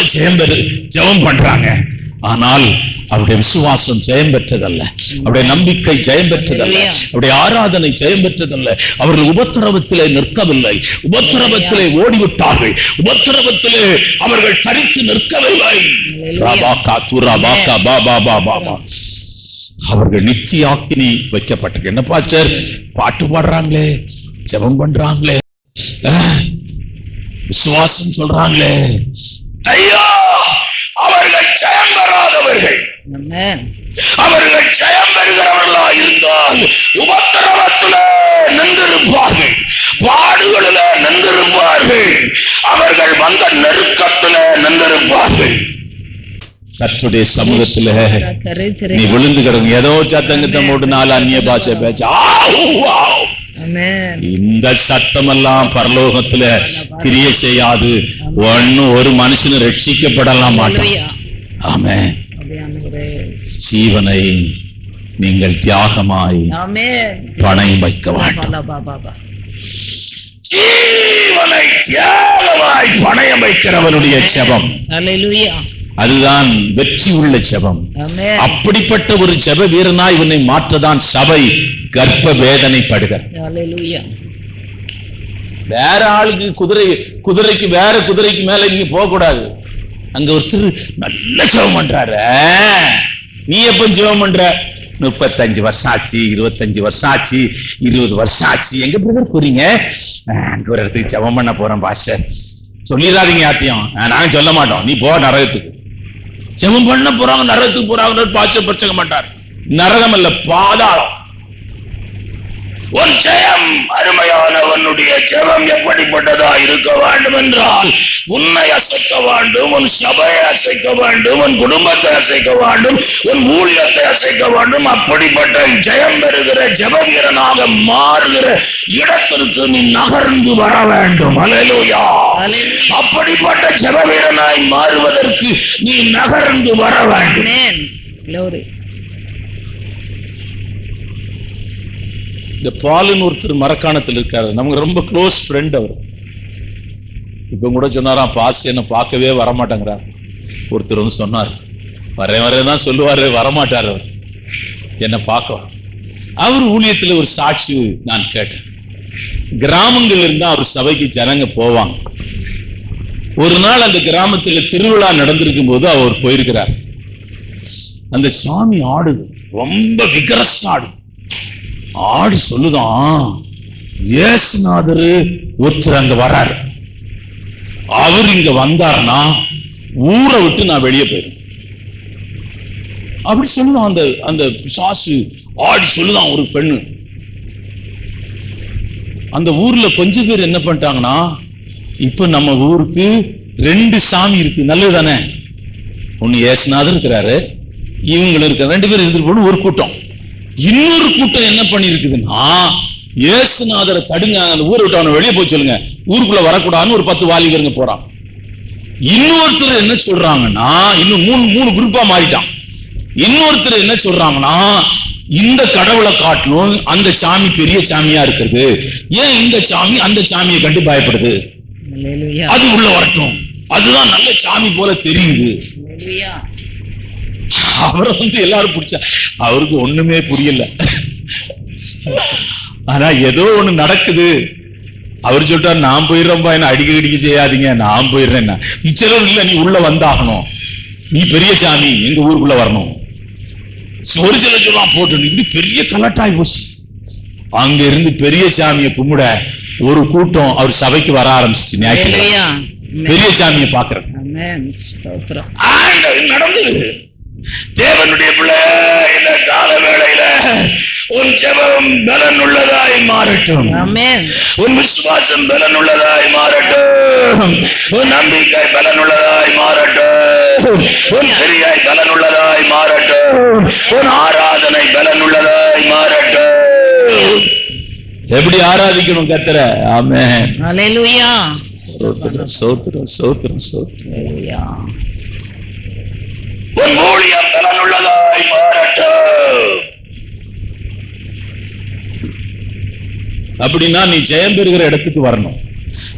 ஜெபம் பண்றாங்க. ஆனால் அவருடைய விசுவாசம் ஜெயம் பெற்றதல்ல, அவருடைய நம்பிக்கை ஜெயம் பெற்றதல்ல, அவருடைய ஆராதனை ஜெயம் பெற்றதல்ல. அவர்கள் உபத்திரவத்திலே நிற்கவில்லை, உபத்திரவத்திலே ஓடிவிட்டார்கள், உபத்திரவத்திலே அவர்கள் தரித்து நிற்கவில்லை. அவர்கள் நிச்சயாக்கினி வைக்கப்பட்டது. என்ன பாஸ்டர் பாட்டு பாடுறாங்களே, ஜெபம் பண்றாங்களே, விசுவாசம் சொல்றாங்களே, ஐயா அவர்கள் ஜெயம் பெறாதவர்கள். அவர்கள் ஜெயம் பெறுகிறவர்களா இருந்தால் உபத்திரவத்திலே நின்றிருப்பார்கள், பாடுகளிலே நின்றிருப்பார்கள், அவர்கள் வந்த நெருக்கத்திலே நின்றிருப்பார்கள். கர்த்தருடைய சமூகத்திலே நீ விழுந்து கிடக்கும் ஏதோ சத்தங்கத்தம் போட்டு 4 அந்நிய பாஷை பேச்ச, இந்த சத்தமெல்லாம் பரலோகத்துல கிரியை செய்யாது. ஒரு மனுஷனை ரட்சிக்கப்படலாம் மாட்டான். ஆமென். ஜீவனை நீங்கள் தியாகமாய் பணயம் வைக்க வேண்டும். ஜீவனை தியாகமாய் பணயம் வைக்கிறவனுடைய ஜெபம், அதுதான் வெற்றி உள்ள ஜெபம். அப்படிப்பட்ட ஒரு ஜெப வீரனாய் இவனை மாற்றதான் சபை கர்ப்ப வேதனைப்படுகிற. வேற ஆளுக்கு குதிரைக்கு வேற குதிரைக்கு மேல நீங்க போக கூடாது. அங்க ஒருத்தர் நல்ல ஜெபம் பண்றாரு, நீ எப்ப ஜெபம் பண்ற? 35 வருஷம் ஆச்சு, 25 வருஷம் ஆச்சு, 20 வருஷம் ஆச்சு. எங்க பிரதர் போறீங்க? அங்க ஒரு இடத்துக்கு ஜெபம் பண்ண போறேன் பாஸ்டர். சொல்லிடாதீங்க யாத்தையும், நாங்க சொல்ல மாட்டோம். நீ போ நரகத்துக்கு. ஜெபம் பண்ண போறாங்க, நரகத்துக்கு போறாங்க. பாஸ்டர் பிரச்சனை மாட்டார். நரகம் அல்ல, பாதாளம். உன் ஜெயம், அருமையானவனுடைய ஜெபம் எப்படிப்பட்டதா இருக்க வேண்டும் என்றால், உன்னை அசைக்க வேண்டும், உன் சபையை அசைக்க வேண்டும், உன் குடும்பத்தை அசைக்க வேண்டும், உன் ஊழியத்தை அசைக்க வேண்டும். அப்படிப்பட்ட ஜெயம் பெறுகிற ஜெப வீரனாக மாறுகிற இடத்திற்கு நீ நகர்ந்து வர வேண்டும். அல்லேலூயா. அப்படிப்பட்ட ஜெப வீரனாய் மாறுவதற்கு நீ நகர்ந்து வர வேண்டும். இந்த பாலுன்னு ஒருத்தர் மரக்காணத்தில் இருக்காரு, நமக்கு ரொம்ப க்ளோஸ் ஃப்ரெண்ட். அவர் இப்ப கூட சொன்னாராம், பாஸ் என்ன பார்க்கவே வரமாட்டேங்கிறார். ஒருத்தர் வந்து சொன்னார், வரேன் சொல்லுவாரு, வரமாட்டார் அவர் என்ன பார்க்க. அவர் ஊழியத்துல ஒரு சாட்சி நான் கேட்டேன். கிராமங்கள்ல இருந்தா அவர் சபைக்கு ஜனங்க போவாங்க. ஒரு நாள் அந்த கிராமத்துல திருவிழா நடந்திருக்கும் போது அவர் போயிருக்கிறார். அந்த சாமி ஆடுது, ரொம்ப விகரஸ்டா ஆடுது. ஆடி சொல்லுதான், இயேசுநாதர் ஒருத்தர் அங்க வர்றாரு, அவர் இங்க வந்தாருன்னா ஊரை விட்டு நான் வெளியே போயிடும் அப்படி சொல்லுதான். அந்த அந்த சாசு ஆடி சொல்லுதான் ஒரு பெண்ணு. அந்த ஊர்ல கொஞ்சம் பேர் என்ன பண்ணிட்டாங்கன்னா, இப்ப நம்ம ஊருக்கு 2 சாமி இருக்கு, நல்லது தானே. ஒண்ணு இயேசுநாதர் இருக்கிறாரு, இவங்களும் இருக்க, 2 பேர் இருந்துட்டு போன ஒரு கூட்டம். இன்னொரு கூட்டம் என்ன பண்ணி இருக்குதுன்னா, இயேசுநாதரை தடுங்க, அந்த ஊரை விட்டு அவனை வெளியே போய் சொல்லுங்க, ஊருக்குள்ள வரக்கூடாதுன்னு ஒரு 10 வாலிபருங்க போறான். இன்னொருத்தர் என்ன சொல்றாங்கன்னா, இன்னும் மூணு குரூப்பா மாறிட்டான். இன்னொருத்தர் என்ன சொல்றாங்கன்னா, இந்த கடவுளை காட்டணும், அந்த சாமி பெரிய சாமியா இருக்கிறது, ஏன் இந்த சாமி அந்த சாமியை கண்டு பயப்படுது, அது உள்ள வரட்டும், அதுதான் நல்ல சாமி போல தெரியுது. அவரை வந்து எல்லாரும் பிடிச்சா, அவருக்கு ஒண்ணுமே புரியல. ஆனா ஏதோ ஒண்ணு நடக்குது. அவர் சொல்றாரு, நான் போயிடுறேன்பா, என்ன அடிக்க செய்யாதீங்க, நான் போயிடுறேன். மிச்சரும் இல்ல, நீ உள்ள வந்தாகணும், நீ பெரிய சாமி, எங்க ஊருக்குள்ள வரணும். ஒரு சிலருக்கெல்லாம் போட்டு இப்படி பெரிய கலட்டாய் போச்சு. அங்க இருந்து பெரிய சாமியை கும்பிட ஒரு கூட்டம் அவர் சபைக்கு வர ஆரம்பிச்சு. ஞாயிற்றுக்கிழமை பெரிய சாமியை பாக்குறேன் நடந்தது. தேவனுடைய பிள்ளை இந்த கால வேளையில உன் ஜெபம் பலன் உள்ளதாய் மாறட்டும், உன் விசுவாசம் பலன் உள்ளதாய் மாறட்டும், உன் நம்பிக்கை பலன் உள்ளதாய் மாறட்டும், உன் கிரியை பலன் உள்ளதாய் மாறட்டும், உன் ஆராதனை பலன் உள்ளதாய் மாறட்டும். எப்படி ஆராதிக்கணும் கர்த்தரை? ஆமென். ஹல்லேலூயா. ஸ்தோத்திரம் ஸ்தோத்திரம் ஸ்தோத்திரம் ஸ்தோத்திரம். உன் ஊழியம் பலன் உள்ளதாய் மாறட்டும். அப்படின்னா நீ ஜெயம் பெறுகிற இடத்துக்கு வரணும்.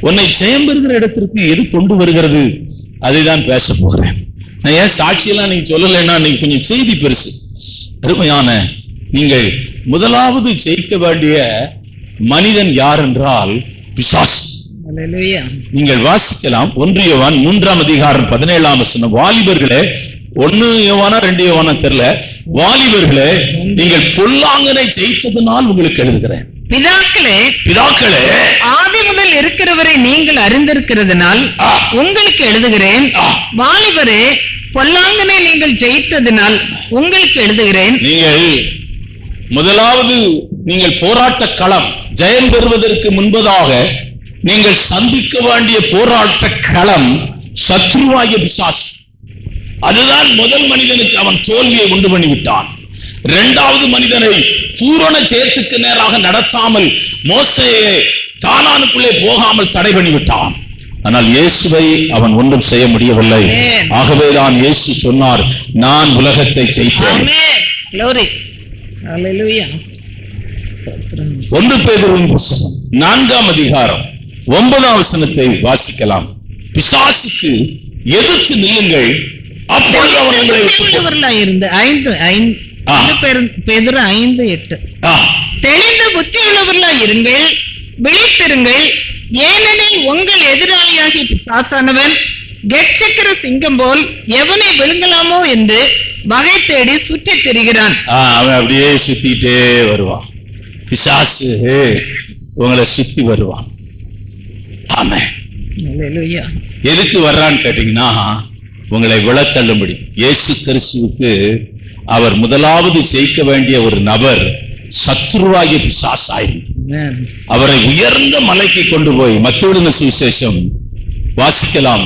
உன்னை ஜெயம் பெறுகிற இடத்திற்கு எது கொண்டு வருகிறது அதை தான் பேச போகிறேன். நான் ஏன் சாட்சியெல்லாம் நீங்க சொல்லலைன்னா நீங்க கொஞ்சம் செய்தி பெருசு அருமையான. நீங்கள் முதலாவது ஜெயிக்க வேண்டிய மனிதன் யார் என்றால் பிசாசு. நீங்கள் வாசிக்கலாம் 1 யோவான் 3ஆம் அதிகாரம் 17ஆம் வசனம். வாலிபர்களே, 1 யோவானா 2 யோவானா தெரியல, வாலிபர்களே நீங்கள் பொல்லாங்கனை ஜெயித்ததனால் உங்களுக்கு எழுதுகிறேன். பிதாக்களே ஆதி முதல் இருக்கிறவரை நீங்கள் அறிந்திருக்கிறதுனால் உங்களுக்கு எழுதுகிறேன். வாலிபரே பொல்லாங்கனை நீங்கள் ஜெயித்ததனால் உங்களுக்கு எழுதுகிறேன். நீங்கள் முதலாவது நீங்கள் போராட்ட களம் ஜெயம் பெறுவதற்கு முன்பதாக நீங்கள் சந்திக்க வேண்டிய போராட்ட களம் சத்ருவாகிய பிசாசு. அதுதான் முதல் மனிதனுக்கு அவன் தோல்வியை உண்டு பண்ணிவிட்டான். இரண்டாவது மனிதனை பூரண ஜெயத்துக்கு நேராக நடத்தாமல் மோசேயை கானானுக்குள்ளே போகாமல் தடை பண்ணிவிட்டான். ஆனால் இயேசுவை அவன் ஒன்றும் செய்ய முடியவில்லை. ஆகவேதான் இயேசு சொன்னார், நான் உலகத்தை ஜெயித்தேன். 1 பேதுருவின் புத்தகம் 4ஆம் அதிகாரம் 9ஆம் வசனத்தை வாசிக்கலாம். பிசாசுக்கு எதிர்த்து நில்லுங்கள், அப்பொழுது அவர் உங்களை இருந்து 5:8 தெளிந்த புத்தியுள்ளவர்களாய் இருங்கள், விழித்திருங்கள். ஏனெனில் உங்கள் எதிராளியாகி பிசாசானவன் கெட்சக்கிற சிங்கம் போல் எவனை விழுங்கலாமோ என்று வகை தேடி சுற்றி திரிகிறான். அவன் அப்படியே சுத்திட்டே வருவான். பிசாசு உங்களை சுத்தி வருவான். ஆமென். எதுக்கு வர்றான்னு கேட்டீங்கன்னா உங்களை விழத்தள்ளும்படி. இயேசு கிறிஸ்துவுக்கு அவர் முதலாவது ஜெயிக்க வேண்டிய ஒரு நபர் சத்ருவாகிய பிசாசாய். அவரை உயர்ந்த மலைக்கு கொண்டு போய் மத்தேயுவின் சுவிசேஷம் வாசிக்கலாம்.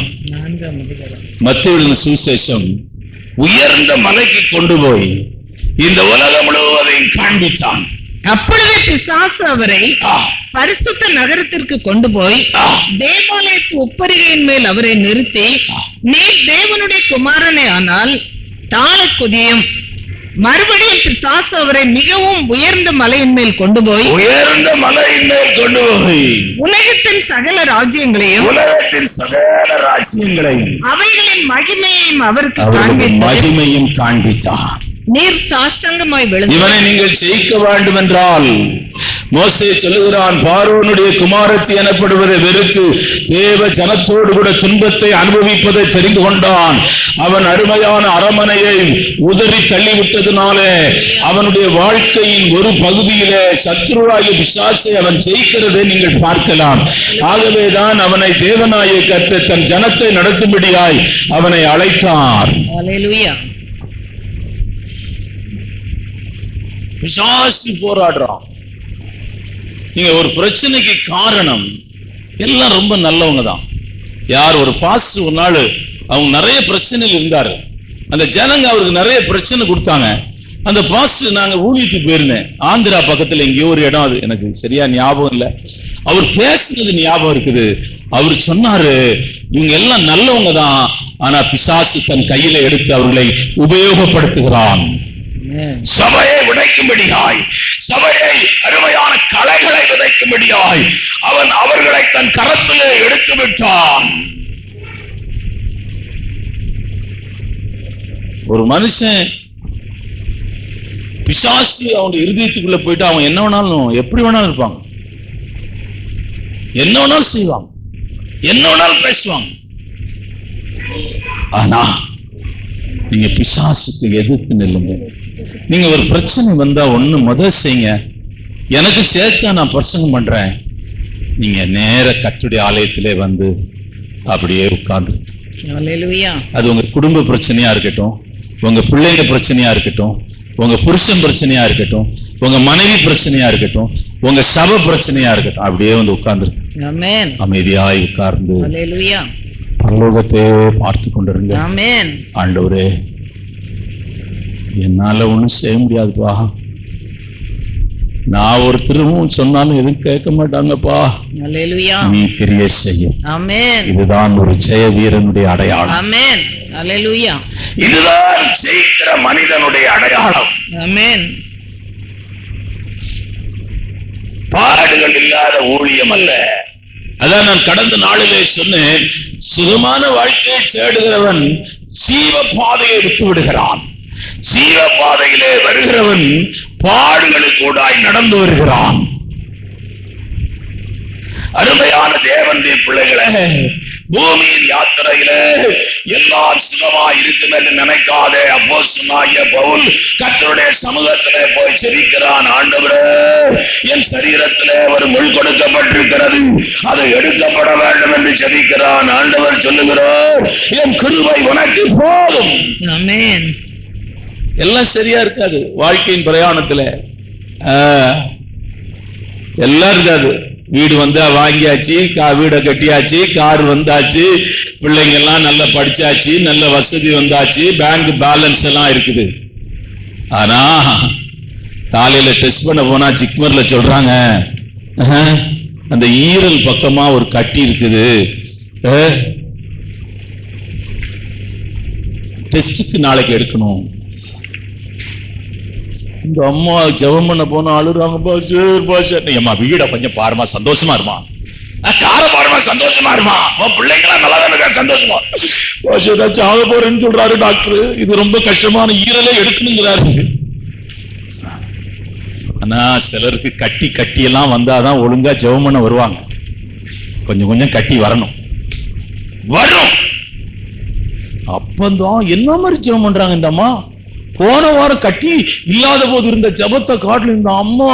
மத்தேயுவின் சுவிசேஷம் உயர்ந்த மலைக்கு கொண்டு போய் இந்த உலகம் முழுவதையும் காண்பித்தான். அப்பொழுது பிசாசு அவரை பரிசுத்த நகரத்திற்கு கொண்டு போய் தேவாலயத்து உப்பரிகையின் மேல் அவரை நிறுத்தி, நீர் தேவனுடைய குமாரனே ஆனால் தாழ குதியும். மறுபடியும் பிசாசு அவரை மிகவும் உயர்ந்த மலையின் மேல் கொண்டு போய் உலகத்தின் சகல ராஜ்யங்களையும் அவைகளின் மகிமையையும் அவருக்கு காண்பித்தார். நீர் சாஷ்டாங்கமாய் விழுந்து இவனை நீங்கள் ஜெயிக்க வேண்டும் என்றால் மோசே சொல்லுகிறான், பார்வோனுடைய குமாரத்தி எனப்படுவதை வெறுத்து தேவ ஜனத்தோடு கூட துன்பத்தை அனுபவிப்பதை தெரிந்து கொண்டான். அவன் அருமையான அரமனையை உதறி தள்ளிவிட்டதுனாலே அவனுடைய வாழ்க்கையின் ஒரு பகுதியிலே சத்ருவாகிய பிசாசை அவன் ஜெயிக்கிறதை நீங்கள் பார்க்கலாம். ஆகவேதான் அவனை தேவனாகிய கர்த்தர் தன் ஜனத்தை நடத்தும்படியாய் அவனை அழைத்தார். அல்லேலூயா. பிசாசு போராடுறான். நீங்க ஒரு பிரச்சனைக்கு காரணம் எல்லாம் ரொம்ப நல்லவங்க தான். யார் ஒரு பாஸ்டர் ஒரு நாள் அவங்க நிறைய பிரச்சனையில் இருந்தாரு. அந்த ஜனங்க அவருக்கு நிறைய பிரச்சனை கொடுத்தாங்க. அந்த பாஸ்டர் நாங்க ஊழியத்துக்கு போயிருந்தேன். ஆந்திரா பக்கத்துல எங்கேயோ ஒரு இடம், அது எனக்கு சரியா ஞாபகம் இல்லை. அவர் பேசுனது ஞாபகம் இருக்குது. அவர் சொன்னாரு, இவங்க எல்லாம் நல்லவங்க தான், ஆனா பிசாசு தன் கையில எடுத்து அவர்களை உபயோகப்படுத்துகிறான். சபையை விதைக்கும்படியாய், சபையை அருமையான கலைகளை விதைக்கும்படியாய் அவன் அவர்களை தன் கரத்திலே எடுத்து விட்டான். ஒரு மனுஷன் பிசாசு அவன் இருதயத்துக்குள்ள போயிட்டு அவன் என்ன வேணாலும் எப்படி வேணாலும் இருப்பாங்க, என்ன வேணாலும் செய்வாங்க, என்ன வேணாலும் பேசுவாங்க. ஆனா நீங்க பிசாசுக்கு எதிர்த்து நில்லுங்க. நீங்க ஒரு பிரச்சனை வந்தா ஒண்ணு முதல் செய்யுங்க, எனக்கு சேர்த்தா நான் பிரசங்கம் பண்றேன். நீங்க நேர கர்த்தருடைய ஆலயத்திலே வந்து அப்படியே உட்கார்ந்து, அது உங்க குடும்ப பிரச்சனையா இருக்கட்டும், உங்க பிள்ளைங்க பிரச்சனையா இருக்கட்டும், உங்க புருஷன் பிரச்சனையா இருக்கட்டும், உங்க மனைவி பிரச்சனையா இருக்கட்டும், உங்க சபை பிரச்சனையா இருக்கட்டும், அப்படியே வந்து உட்கார்ந்து அமைதியாய் உட்கார்ந்து பரலோகத்தை பார்த்து கொண்டிருங்க. ஆண்டவரே, என்னால ஒண்ணும் செய்ய முடியாதுப்பா, நான் ஒரு திரும்பவும் சொன்னாலும் எதுவும் கேட்க மாட்டாங்கப்பா, நீ கிரியை செய்ய. இதுதான் ஒரு ஜெய வீரனுடைய அடையாளம். இதுதான் ஜெயிக்கிற மனிதனுடைய அடையாளம். பாடுகள் இல்லாத ஊழியம் அல்ல. அதான் நான் கடந்த நாளிலே சொன்னேன், சுகமான வாழ்க்கையை தேடுகிறவன் ஜீவ பாதையை விட்டு விடுகிறான், ஜீவ பாதையிலே வருகிறவன் பாடுகளுக்கூடாய் நடந்து வருகிறான். அருமையான தேவனுடைய பிள்ளைகளே, பூமியின் யாத்திரையில எல்லாம் சுகமா இருக்கும் என்று நினைக்காதே. அப்போஸ்தலனாகிய பவுல் கர்த்தருடைய சமூகத்திலே போய் ஜெபிக்கிறான். ஆண்டவரே, என் சரீரத்திலே ஒரு முள் கொடுக்கப்பட்டிருக்கிறது, அது எடுக்கப்பட வேண்டும் என்று ஜெபிக்கிறான். ஆண்டவர் சொல்லுகிறார், என் கிருபை உனக்கு போதும். ஆமென். எல்லாம் சரியா இருக்காது வாழ்க்கையின் பிரயாணத்துல, எல்லாம் இருக்காது. வீடு வந்தா வாங்கியாச்சு, வீடை கட்டியாச்சு, கார் வந்தாச்சு, பிள்ளைங்க எல்லாம் நல்லா படிச்சாச்சு, நல்ல வசதி வந்தாச்சு, பேங்க் பேலன்ஸ் எல்லாம் இருக்குது. ஆனா காலையில டெஸ்ட் பண்ண போனா ஜிக்மர்ல சொல்றாங்க, அந்த ஈரல் பக்கமா ஒரு கட்டி இருக்குது, டெஸ்டுக்கு நாளைக்கு எடுக்கணும். இந்த அம்மா ஜெபம் பண்ண போன அழுறாங்க, அம்மா வீட கொஞ்சம் பாருமா, சந்தோஷமா இருமா, கார பாருமா, சந்தோஷமா இருமா, பிள்ளைங்களா நல்லா தான் சந்தோஷமா, சாக போறேன்னு சொல்றாரு டாக்டர், இது ரொம்ப கஷ்டமான ஈரலே எடுக்கணுங்கிறாரு. ஆனா சிலருக்கு கட்டி கட்டி எல்லாம் வந்தாதான் ஒழுங்கா ஜெபம் பண்ண வருவாங்க. கொஞ்சம் கொஞ்சம் கட்டி வரணும், வரும். அப்பந்தான் என்ன மாதிரி ஜெபம் பண்றாங்க இந்த அம்மா. போன வாரம் கட்டி இல்லாத போது இருந்த ஜபத்தை காட்டில் இந்த அம்மா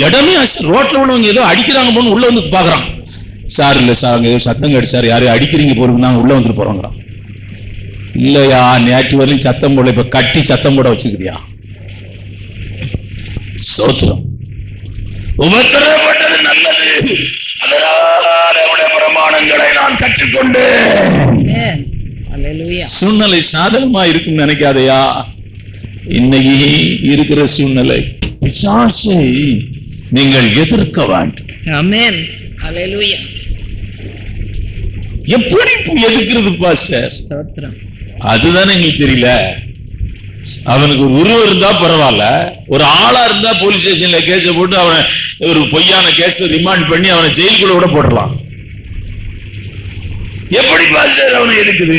இடமே ரோட்ல உள்ளவங்க ஏதோ அடிக்கிறாங்க போன்னு உள்ள வந்து பாக்குறான். சார் இல்ல சார், ஏதோ சத்தம் கடிச்சாரு, யாரையும் அடிக்கிறீங்க போறீங்க, நாங்க உள்ள வந்துட்டு போறோங்கிறான். இல்லையா, நேற்று வரையும் சத்தம் போட, இப்ப கட்டி சத்தம் போட வச்சுக்கிறியா? சோத்திரம். உபத்திரப்பட்டது நல்லது, அதனால் அவருடைய பிரமாணங்களை நான் கற்றுக்கொண்டேன். சூழ்நிலை சாதகமா இருக்கும் நினைக்காதையா. இன்னைக்கு இருக்கிற சூழ்நிலை பிசாசை நீங்கள் எதிர்க்க வேண்டும். ஆமென். ஹல்லேலூயா. எப்படி எதிர்க்கிறது பாஸ்டர்? ஸ்தோத்திரம். அதுதானே எங்களுக்கு தெரியல. அவனுக்கு ஒரு உருவம் இருந்தா பரவாயில்ல, ஒரு ஆளா இருந்தா போலீஸ் ஸ்டேஷன்ல கேஸ போட்டு அவனை ஒரு பொய்யான கேஸ் ரிமாண்ட் பண்ணி அவனை ஜெயிலுக்குள்ள கூட போடலாம். எப்படி பாஸ்டர் அவனை எதுக்குது?